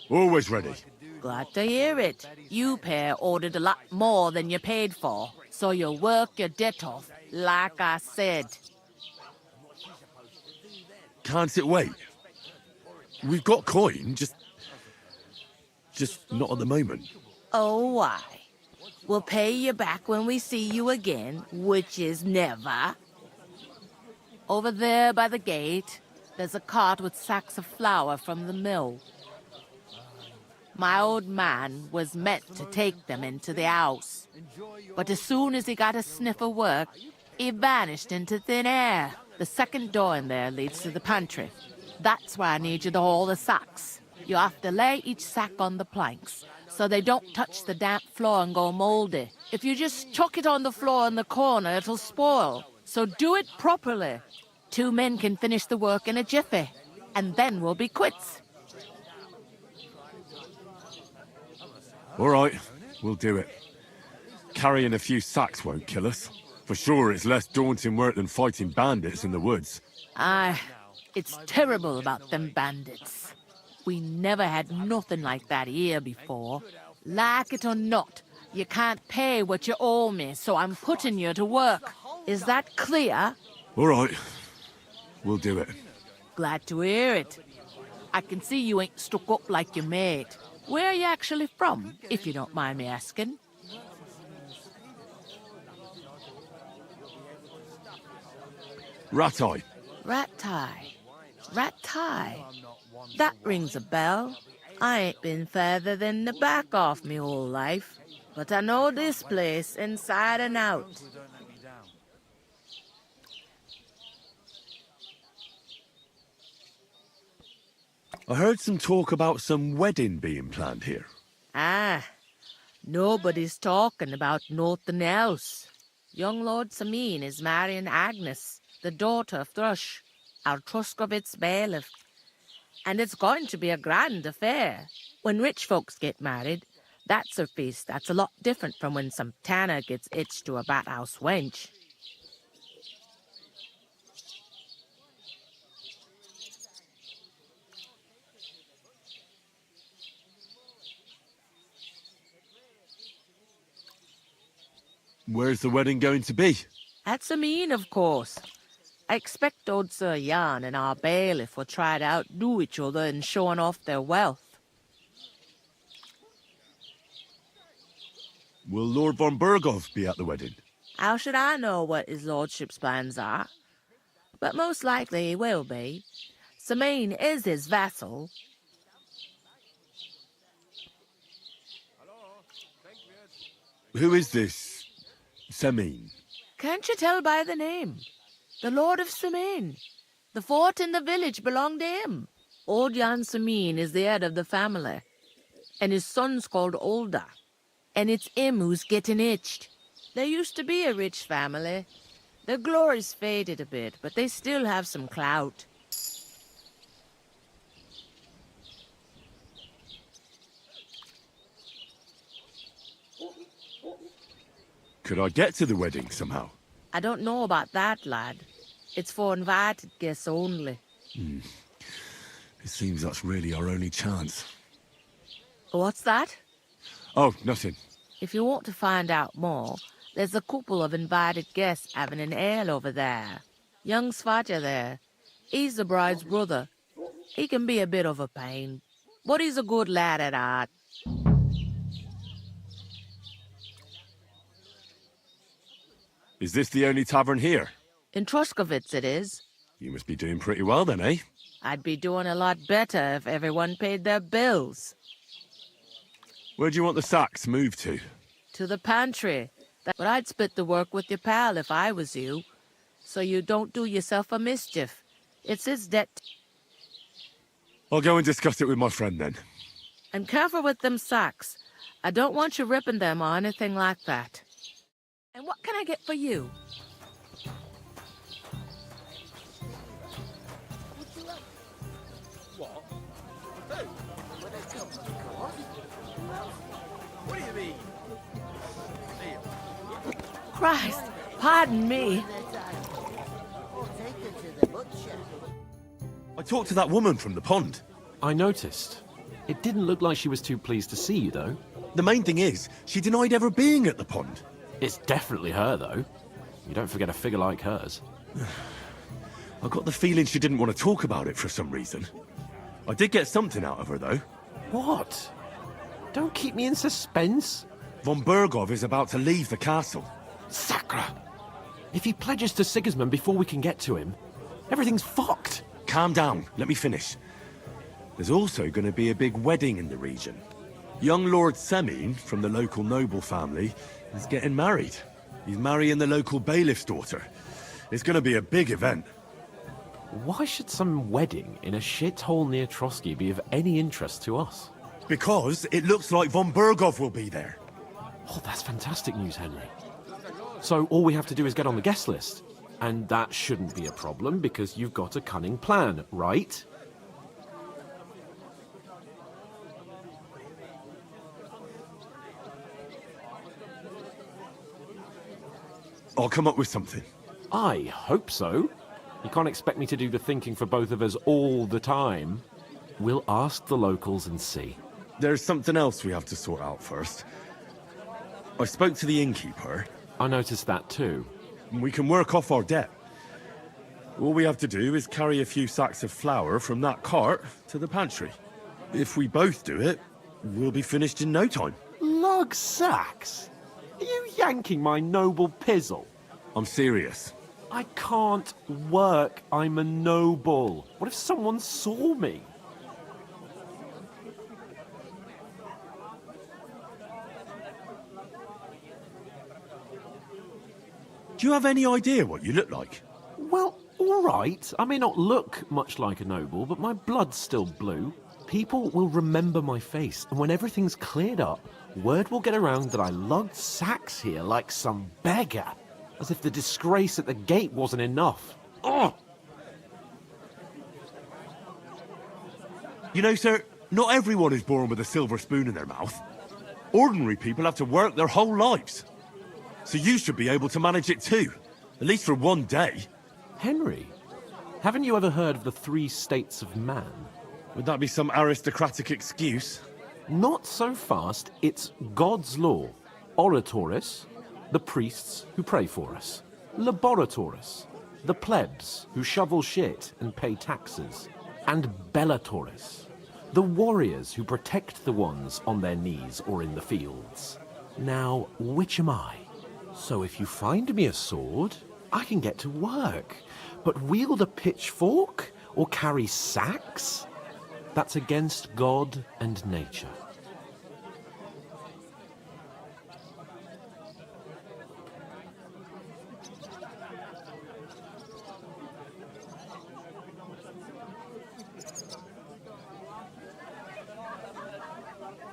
Always ready. Glad to hear it. You pair ordered a lot more than you paid for, so you'll work your debt off, like I said. Can't it wait? We've got coin, just not at the moment. Oh, why? We'll pay you back when we see you again, which is never. Over there by the gate, there's a cart with sacks of flour from the mill. My old man was meant to take them into the house, but as soon as he got a sniff of work, he vanished into thin air. The second door in there leads to the pantry. That's why I need you to haul the sacks. You have to lay each sack on the planks, so they don't touch the damp floor and go moldy. If you just chuck it on the floor in the corner, it'll spoil. So do it properly. 2 men can finish the work in a jiffy, and then we'll be quits. All right, we'll do it. Carrying a few sacks won't kill us. For sure, it's less daunting work than fighting bandits in the woods. Aye, it's terrible about them bandits. We never had nothing like that here before. Like it or not, you can't pay what you owe me, so I'm putting you to work. Is that clear? All right, we'll do it. Glad to hear it. I can see you ain't stuck up like your mate. Where are you actually from, if you don't mind me asking? Ratai. Ratai. Ratai. That rings a bell. I ain't been further than the back off me whole life, but I know this place inside and out. I heard some talk about some wedding being planned here. Ah, nobody's talking about nothing else. Young Lord Samin is marrying Agnes, the daughter of Thrush, our Truscovitz bailiff. And it's going to be a grand affair. When rich folks get married, that's a feast that's a lot different from when some tanner gets hitched to a bathouse wench. Where's the wedding going to be? At Samin, of course. I expect old Sir Jan and our bailiff will try to outdo each other in showing off their wealth. Will Lord von Berghoff be at the wedding? How should I know what his lordship's plans are? But most likely he will be. Samin is his vassal. Who is this Semin? Can't you tell by the name? The Lord of Samin. The fort and the village belong to him. Old Jan Samin is the head of the family, and his son's called Olda. And it's him who's getting itched. There used to be a rich family. Their glory's faded a bit, but they still have some clout. Could I get to the wedding somehow? I don't know about that, lad. It's for invited guests only. It seems that's really our only chance. What's that? Oh, nothing. If you want to find out more, there's a couple of invited guests having an ale over there. Young Svaja there. He's the bride's brother. He can be a bit of a pain, but he's a good lad at heart. Is this the only tavern here? In Truscovitz it is. You must be doing pretty well then, eh? I'd be doing a lot better if everyone paid their bills. Where do you want the sacks moved to? To the pantry. But I'd split the work with your pal if I was you. So you don't do yourself a mischief. It's his debt. I'll go and discuss it with my friend then. And careful with them sacks. I don't want you ripping them or anything like that. And what can I get for you? What do you mean? Christ, pardon me. I talked to that woman from the pond. I noticed. It didn't look like she was too pleased to see you, though. The main thing is, she denied ever being at the pond. It's definitely her, though. You don't forget a figure like hers. I got the feeling she didn't want to talk about it for some reason. I did get something out of her, though. What? Don't keep me in suspense. Von Berghoff is about to leave the castle. Sacra! If he pledges to Sigismund before we can get to him, everything's fucked. Calm down. Let me finish. There's also going to be a big wedding in the region. Young Lord Semin, from the local noble family, is getting married. He's marrying the local bailiff's daughter. It's going to be a big event. Why should some wedding in a shithole near Trotsky be of any interest to us? Because it looks like von Berghoff will be there. Oh, that's fantastic news, Henry. So all we have to do is get on the guest list. And that shouldn't be a problem because you've got a cunning plan, right? I'll come up with something. I hope so. You can't expect me to do the thinking for both of us all the time. We'll ask the locals and see. There's something else we have to sort out first. I spoke to the innkeeper. I noticed that too. We can work off our debt. All we have to do is carry a few sacks of flour from that cart to the pantry. If we both do it, we'll be finished in no time. Lug sacks? Are you yanking my noble pizzle? I'm serious. I can't work. I'm a noble. What if someone saw me? Do you have any idea what you look like? Well, all right. I may not look much like a noble, but my blood's still blue. People will remember my face, and when everything's cleared up, word will get around that I lugged sacks here like some beggar. As if the disgrace at the gate wasn't enough. Ugh! You know, sir, not everyone is born with a silver spoon in their mouth. Ordinary people have to work their whole lives. So you should be able to manage it too, at least for one day. Henry, haven't you ever heard of the 3 states of man? Would that be some aristocratic excuse? Not so fast. It's God's law. Oratoris, the priests who pray for us. Laboratoris, the plebs who shovel shit and pay taxes. And Bellatoris, the warriors who protect the ones on their knees or in the fields. Now, which am I? So if you find me a sword, I can get to work. But wield a pitchfork or carry sacks? That's against God and nature.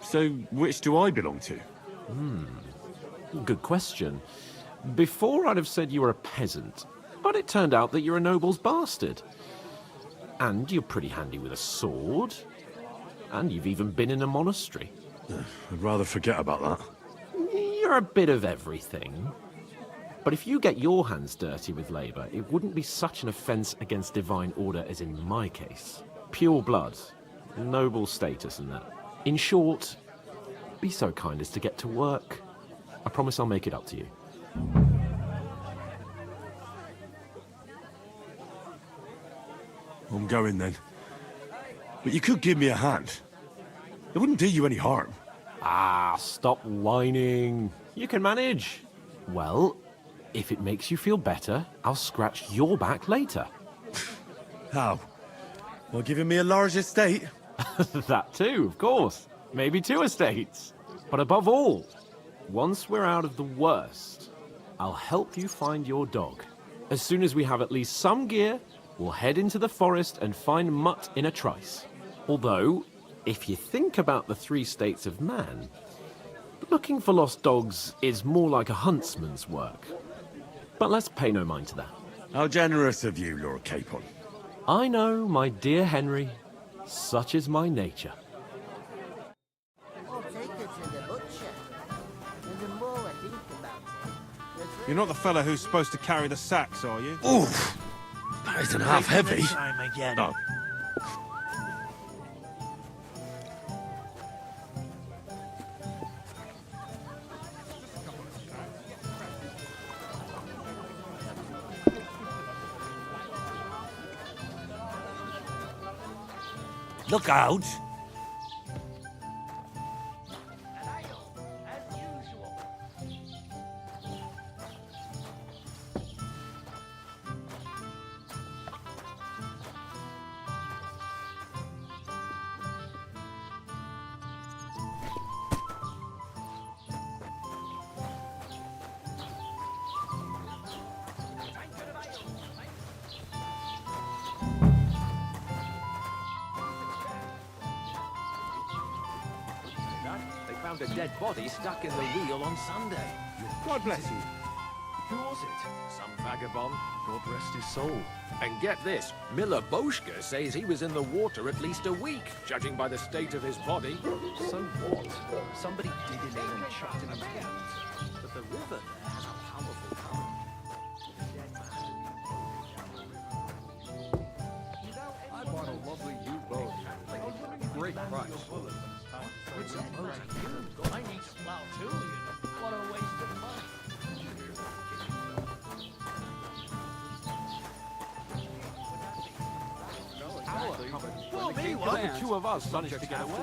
So, which do I belong to? Good question. Before I'd have said you were a peasant, but it turned out that you're a noble's bastard. And you're pretty handy with a sword. And you've even been in a monastery. I'd rather forget about that. You're a bit of everything. But if you get your hands dirty with labour, it wouldn't be such an offence against divine order as in my case. Pure blood, noble status and that. In short, be so kind as to get to work. I promise I'll make it up to you. I'm going then. But you could give me a hand. It wouldn't do you any harm. Ah, stop whining. You can manage. Well, if it makes you feel better, I'll scratch your back later. How? Well, giving me a large estate? That too, of course. Maybe 2 estates. But above all, once we're out of the worst, I'll help you find your dog. As soon as we have at least some gear, we'll head into the forest and find Mutt in a trice. Although, if you think about the 3 states of man, looking for lost dogs is more like a huntsman's work. But let's pay no mind to that. How generous of you, Lord Capon. I know, my dear Henry. Such is my nature. You're not the fella who's supposed to carry the sacks, are you? Oof! That isn't half heavy. Time again. No. Look out! Found a dead body stuck in the wheel on Sunday. God bless you. Who was it? Some vagabond. God rest his soul. And get this, Miller Boschke says he was in the water at least a week, judging by the state of his body. So what? Somebody did him in and chucked him into the woods. But the river there has a powerful current. great price. It's a boat. I need to plow too, you know. What a waste of money. The two of us managed to get away.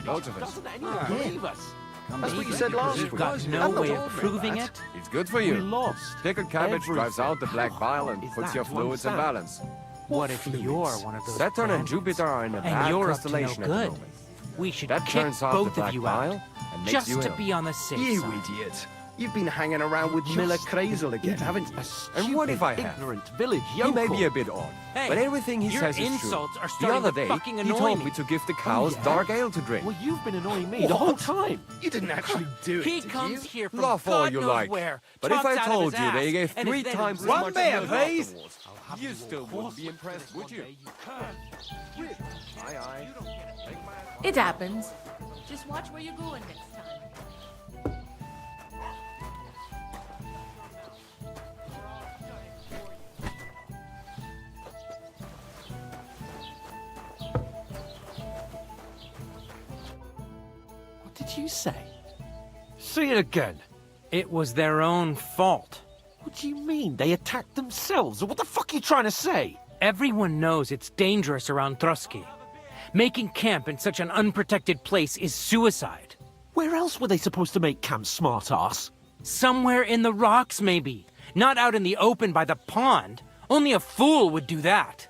Both of us. Doesn't anyone believe us? That's what you said last week. You've got no way of proving it? It's good for We you. lost. Pickled cabbage drives out the black bile and Is puts that your to fluids in understand? balance. What if you're one of those Saturn and bandits? Jupiter are in a And bad you're up to no constellation at the good? moment. We should That kick turns off the both of black you bile out, and makes just you to ill. be on the safe You side. idiot. You've been hanging around with Miller Crazel again, haven't you? And what if I have? Ignorant village He yokel. may be a bit odd, Hey, but everything he your says is insults true. are The starting other to day, fucking he annoy told me. me to give the cows yeah? dark ale to drink. Well, you've been annoying me the whole time. You didn't actually do it, He did comes you? here from Laugh all God you knows like. where, But if talks I out of told his you that he ass, gave and 3 is then times as rude. much beer, as please. afterwards, you still wouldn't be impressed, would you? Aye, aye. It happens. Just watch where you're going next time. What did you say? Say it again. It was their own fault. What do you mean? They attacked themselves? What the fuck are you trying to say? Everyone knows it's dangerous around Trotsky. Making camp in such an unprotected place is suicide. Where else were they supposed to make camp, smart-ass? Somewhere in the rocks, maybe. Not out in the open by the pond. Only a fool would do that.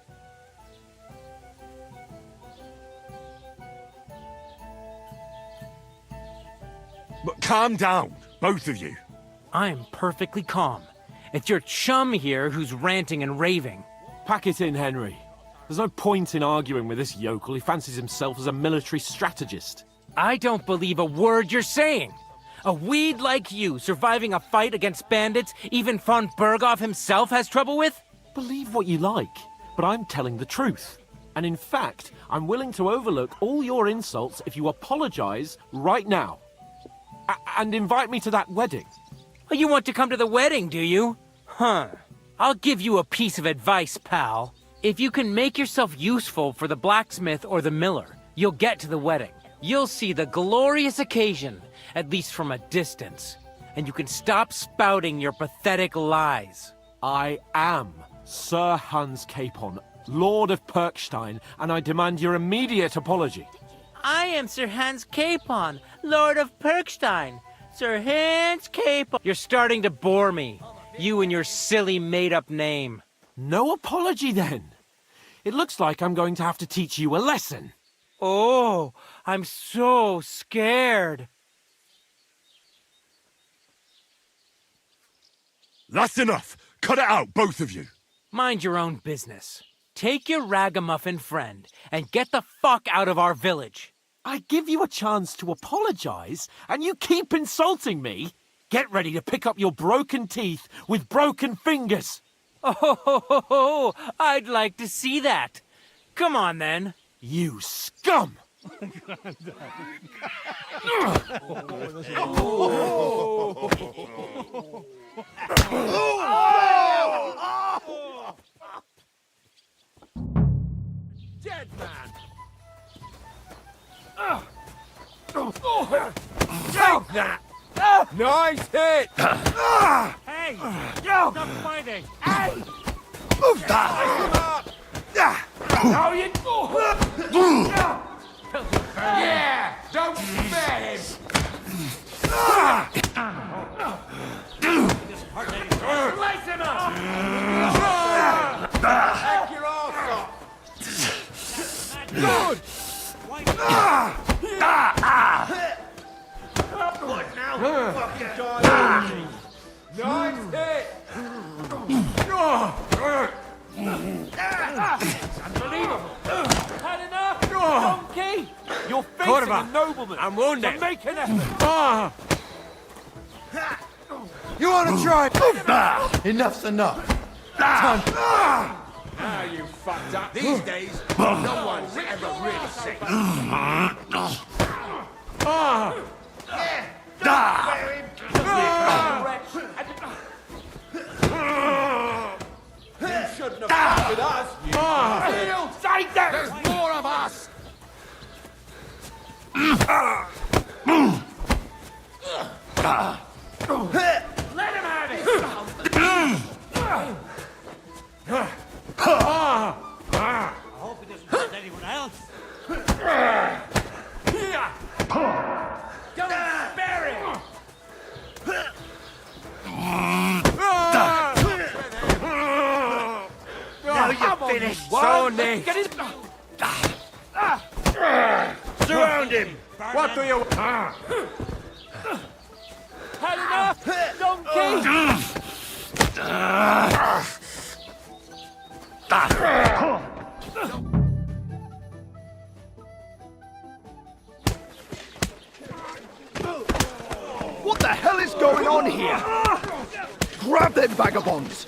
But calm down, both of you. I'm perfectly calm. It's your chum here who's ranting and raving. Pack it in, Henry. There's no point in arguing with this yokel. He fancies himself as a military strategist. I don't believe a word you're saying. A weed like you surviving a fight against bandits even von Berghoff himself has trouble with? Believe what you like, but I'm telling the truth. And in fact, I'm willing to overlook all your insults if you apologize right now. And invite me to that wedding. Well, you want to come to the wedding, do you? Huh. I'll give you a piece of advice, pal. If you can make yourself useful for the blacksmith or the miller, you'll get to the wedding. You'll see the glorious occasion, at least from a distance. And you can stop spouting your pathetic lies. I am Sir Hans Capon, Lord of Perkstein, and I demand your immediate apology. I am Sir Hans Capon, Lord of Perkstein. Sir Hans Capon. You're starting to bore me. You and your silly made-up name. No apology, then. It looks like I'm going to have to teach you a lesson. Oh, I'm so scared. That's enough. Cut it out, both of you. Mind your own business. Take your ragamuffin friend and get the fuck out of our village. I give you a chance to apologize, and you keep insulting me? Get ready to pick up your broken teeth with broken fingers. Oh, I'd like to see that. Come on, then. You scum! Dead man! Take that! Nice hit! Hey! Stop fighting! Hey! How you... Yeah! Don't spare him! Slice him up! Take your arse off! Good! Nice hit! Unbelievable! Had enough, donkey! You're facing a nobleman! I'm wounded. So make an effort! You want to try? Enough's enough. Time. Now you fucked up. These days, no one's ever really sick. You shouldn't have fucked with us, you Take that! There's more of us! Let him have it! I hope he doesn't hurt anyone else. Don't spare him! Now you're finished, Sonny. Get his... Surround him! What do you... Had enough, donkey! What the hell is going on here? Grab them vagabonds!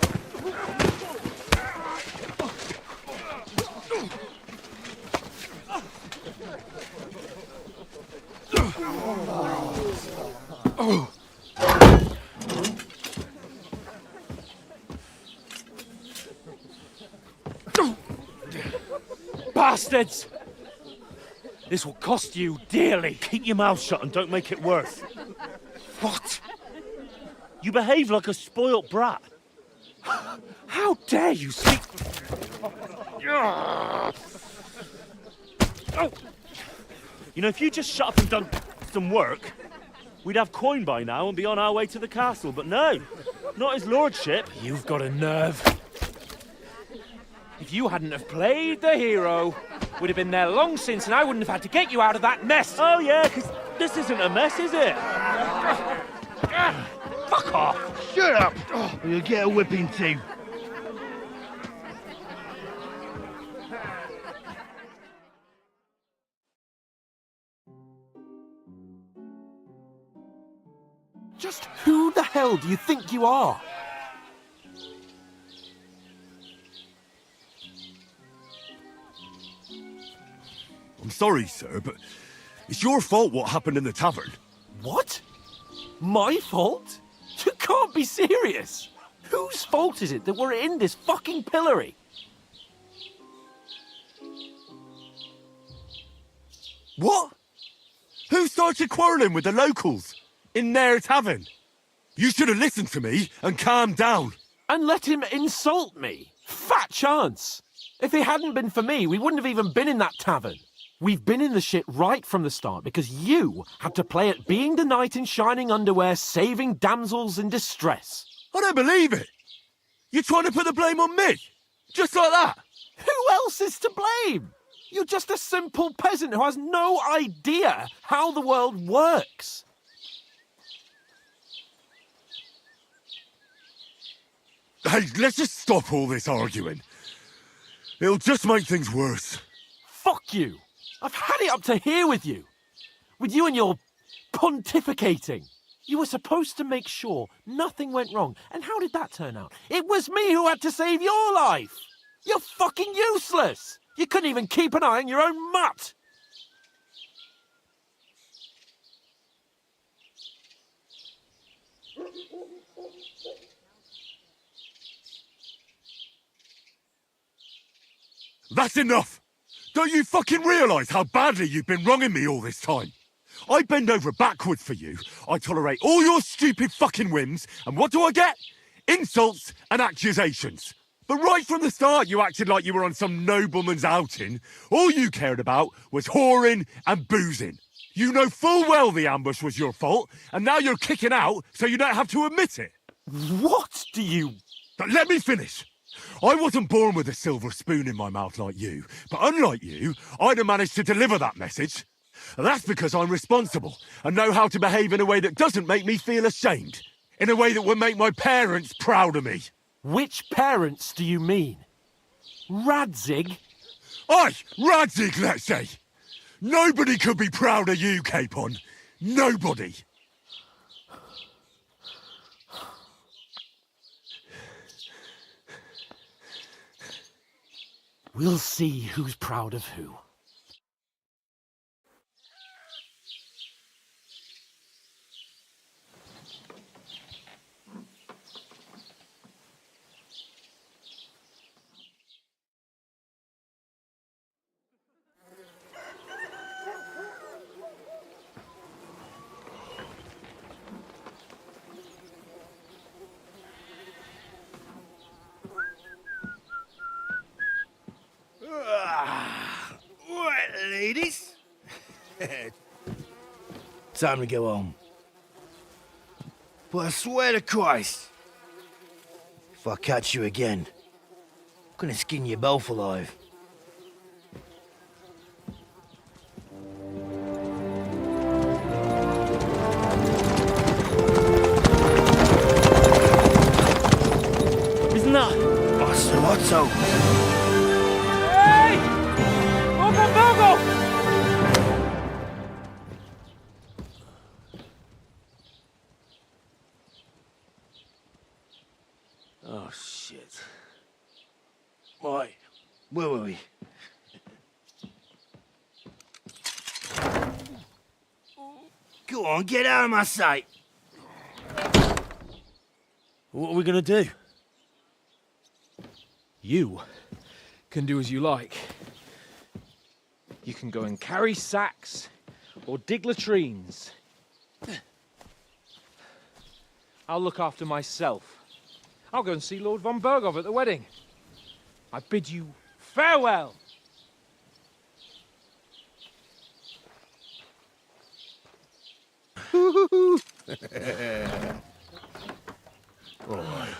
Bastards! This will cost you dearly. Keep your mouth shut and don't make it worse. What? You behave like a spoilt brat. How dare you speak... You know, if you just shut up and done some work, we'd have coin by now and be on our way to the castle. But no, not his lordship. You've got a nerve. If you hadn't have played the hero, we'd have been there long since and I wouldn't have had to get you out of that mess. Oh yeah, because this isn't a mess, is it? Fuck off! Shut up! Or you'll get a whipping too. Just who the hell do you think you are? I'm sorry, sir, but it's your fault what happened in the tavern. What? My fault? You can't be serious. Whose fault is it that we're in this fucking pillory? What? Who started quarrelling with the locals in their tavern? You should have listened to me and calmed down. And let him insult me? Fat chance. If it hadn't been for me, we wouldn't have even been in that tavern. We've been in the shit right from the start because you had to play at being the knight in shining underwear, saving damsels in distress. I don't believe it. You're trying to put the blame on me? Just like that? Who else is to blame? You're just a simple peasant who has no idea how the world works. Hey, let's just stop all this arguing. It'll just make things worse. Fuck you. I've had it up to here with you. With you and your pontificating. You were supposed to make sure nothing went wrong. And how did that turn out? It was me who had to save your life. You're fucking useless. You couldn't even keep an eye on your own mutt. That's enough! Don't you fucking realise how badly you've been wronging me all this time? I bend over backwards for you, I tolerate all your stupid fucking whims, and what do I get? Insults and accusations. But right from the start you acted like you were on some nobleman's outing. All you cared about was whoring and boozing. You know full well the ambush was your fault, and now you're kicking out so you don't have to admit it. What do you... But let me finish. I wasn't born with a silver spoon in my mouth like you, but unlike you, I'd have managed to deliver that message. That's because I'm responsible and know how to behave in a way that doesn't make me feel ashamed. In a way that would make my parents proud of me. Which parents do you mean? Radzig? Aye, Radzig, let's say. Nobody could be proud of you, Capon. Nobody. We'll see who's proud of who. right, ladies. Time to go home. But I swear to Christ, if I catch you again, I'm gonna skin you both alive. Isn't that? Otto. Hey! Uncle Bogo! Oh, shit. Right, where were we? Go on, get out of my sight. What are we gonna do? You can do as you like. You can go and carry sacks or dig latrines. I'll look after myself. I'll go and see Lord von Bergov at the wedding. I bid you farewell. Alright.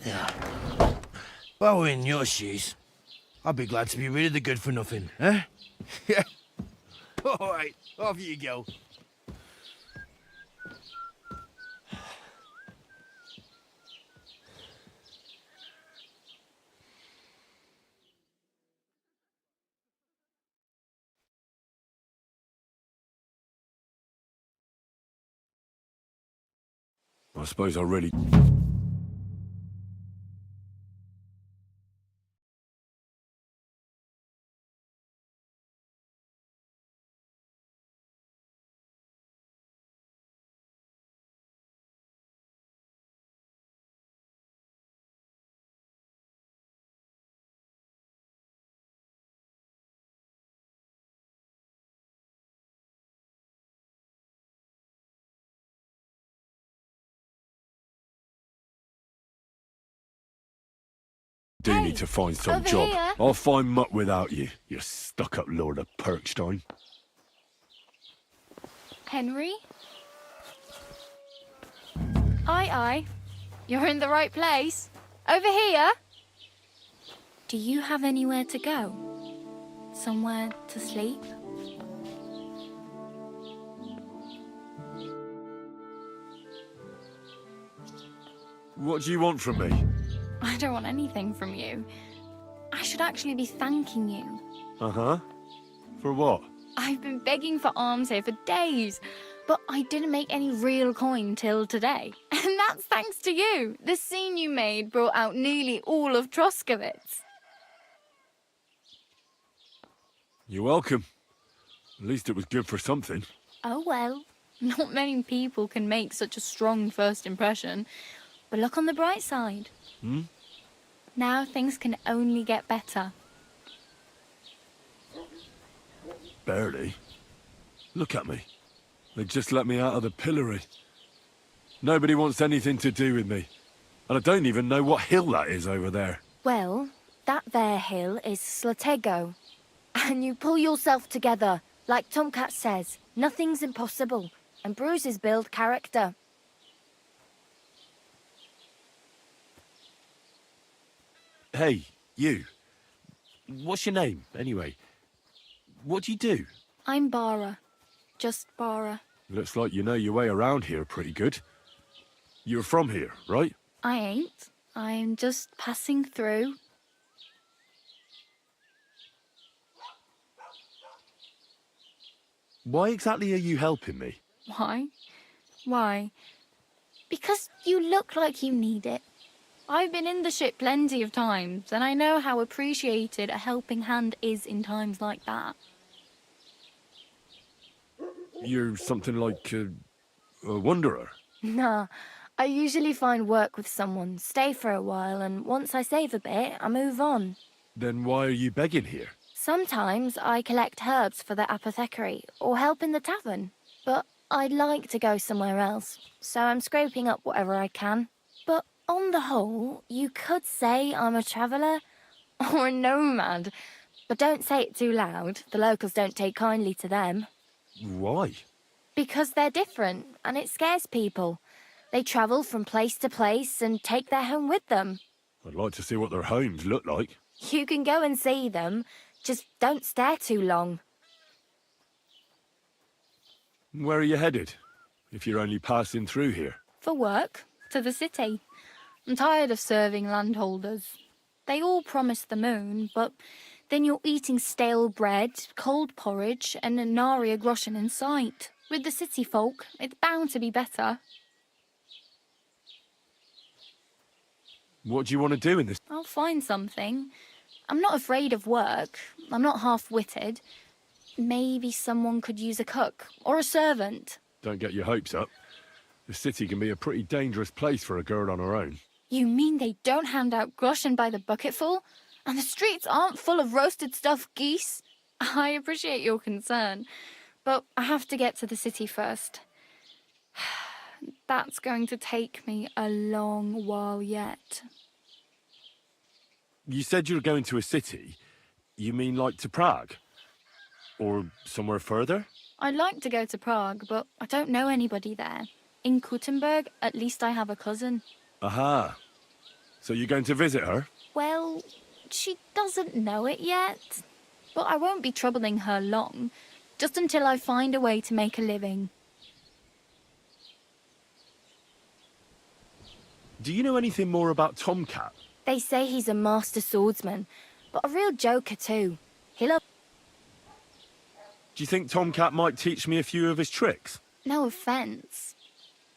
Yeah. If I were in your shoes, I'd be glad to be rid of the good for nothing, eh? Yeah. Alright, off you go. I suppose I really... do need to find some over job. here. I'll find mutt without you, you stuck-up Lord of Perkstein. Henry? Aye. You're in the right place. Over here. Do you have anywhere to go? Somewhere to sleep? What do you want from me? I don't want anything from you. I should actually be thanking you. Uh-huh. For what? I've been begging for alms here for days, but I didn't make any real coin till today. And that's thanks to you. The scene you made brought out nearly all of Troskowitz. You're welcome. At least it was good for something. Oh well, not many people can make such a strong first impression. But look on the bright side. Hmm? Now things can only get better. Barely. Look at me. They just let me out of the pillory. Nobody wants anything to do with me. And I don't even know what hill that is over there. Well, that there hill is Slatego. And you pull yourself together. Like Tomcat says, nothing's impossible. And bruises build character. Hey, you. What's your name, anyway? What do you do? I'm Bara. Just Bara. Looks like you know your way around here pretty good. You're from here, right? I ain't. I'm just passing through. Why exactly are you helping me? Why? Why? Because you look like you need it. I've been in the ship plenty of times, and I know how appreciated a helping hand is in times like that. You're something like a wanderer. Nah, I usually find work with someone, stay for a while, and once I save a bit, I move on. Then why are you begging here? Sometimes I collect herbs for the apothecary, or help in the tavern. But I'd like to go somewhere else, so I'm scraping up whatever I can. But on the whole, you could say I'm a traveller, or a nomad. But don't say it too loud. The locals don't take kindly to them. Why? Because they're different, and it scares people. They travel from place to place and take their home with them. I'd like to see what their homes look like. You can go and see them, just don't stare too long. Where are you headed, if you're only passing through here? For work, to the city. I'm tired of serving landholders. They all promise the moon, but then you're eating stale bread, cold porridge, and a nary a groschen in sight. With the city folk, it's bound to be better. What do you want to do in this? I'll find something. I'm not afraid of work. I'm not half-witted. Maybe someone could use a cook or a servant. Don't get your hopes up. The city can be a pretty dangerous place for a girl on her own. You mean they don't hand out groschen by the bucketful? And the streets aren't full of roasted stuffed geese? I appreciate your concern, but I have to get to the city first. That's going to take me a long while yet. You said you were going to a city. You mean like to Prague? Or somewhere further? I'd like to go to Prague, but I don't know anybody there. In Kuttenberg, at least I have a cousin. Aha. So you're going to visit her? Well, she doesn't know it yet. But I won't be troubling her long, just until I find a way to make a living. Do you know anything more about Tomcat? They say he's a master swordsman, but a real joker too. He'll Do you think Tomcat might teach me a few of his tricks? No offence,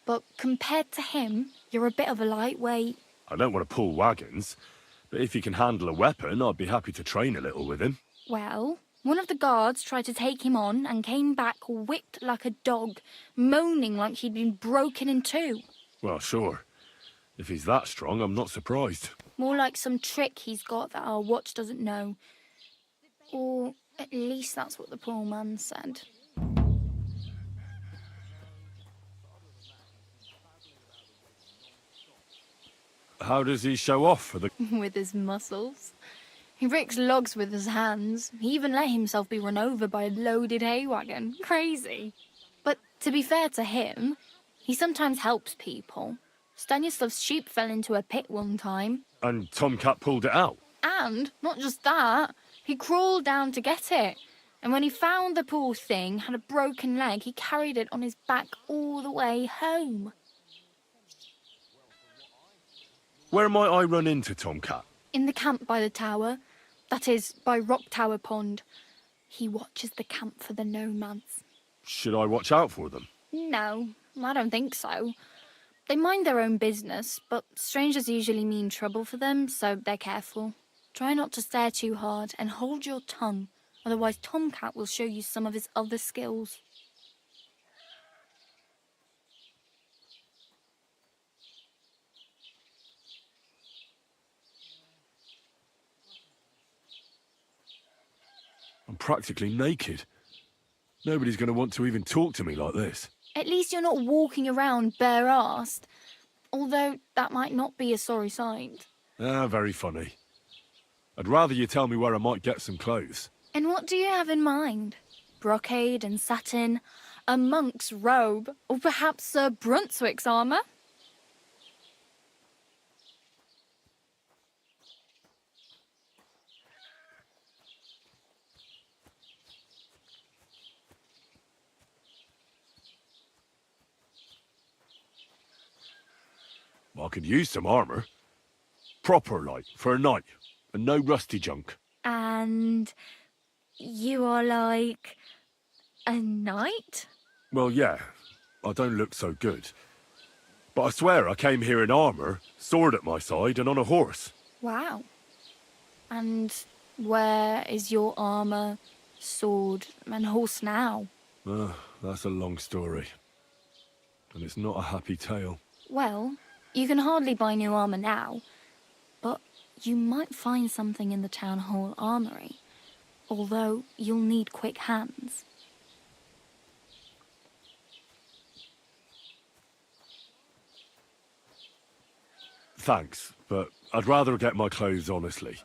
but compared to him, you're a bit of a lightweight. I don't want to pull wagons, but if he can handle a weapon, I'd be happy to train a little with him. Well, one of the guards tried to take him on and came back whipped like a dog, moaning like he'd been broken in two. Well, sure. If he's that strong, I'm not surprised. More like some trick he's got that our watch doesn't know. Or at least that's what the poor man said. How does he show off for the... With his muscles. He ricks logs with his hands. He even let himself be run over by a loaded hay wagon. Crazy. But to be fair to him, he sometimes helps people. Stanislav's sheep fell into a pit one time. And Tomcat pulled it out? And, not just that, he crawled down to get it. And when he found the poor thing had a broken leg, he carried it on his back all the way home. Where might I run into Tomcat? In the camp by the tower. That is, by Rock Tower Pond. He watches the camp for the nomads. Should I watch out for them? No, I don't think so. They mind their own business, but strangers usually mean trouble for them, so they're careful. Try not to stare too hard and hold your tongue, otherwise Tomcat will show you some of his other skills. I'm practically naked. Nobody's going to want to even talk to me like this. At least you're not walking around bare-assed, although that might not be a sorry sight. Ah, very funny. I'd rather you tell me where I might get some clothes. And what do you have in mind? Brocade and satin, a monk's robe, or perhaps Sir Brunswick's armour? I could use some armour. Proper, like, for a night. And no rusty junk. And you are like a knight? Well, yeah. I don't look so good. But I swear I came here in armour, sword at my side, and on a horse. Wow. And where is your armour, sword, and horse now? That's a long story. And it's not a happy tale. Well, you can hardly buy new armour now, but you might find something in the town hall armoury, although you'll need quick hands. Thanks, but I'd rather get my clothes honestly.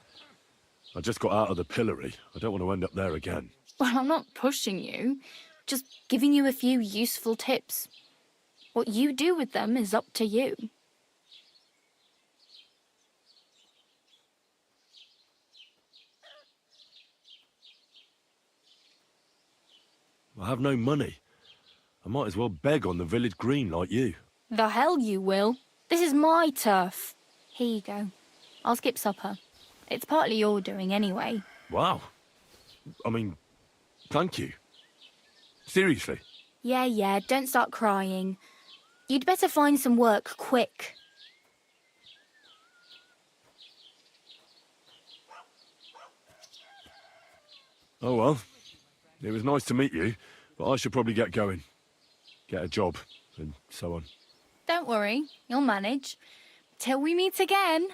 I just got out of the pillory. I don't want to end up there again. Well, I'm not pushing you, just giving you a few useful tips. What you do with them is up to you. I have no money. I might as well beg on the village green like you. The hell you will. This is my turf. Here you go. I'll skip supper. It's partly your doing anyway. Wow. I mean, thank you. Seriously. Yeah, don't start crying. You'd better find some work quick. Oh well. It was nice to meet you, but I should probably get going. Get a job, and so on. Don't worry, you'll manage. Till we meet again.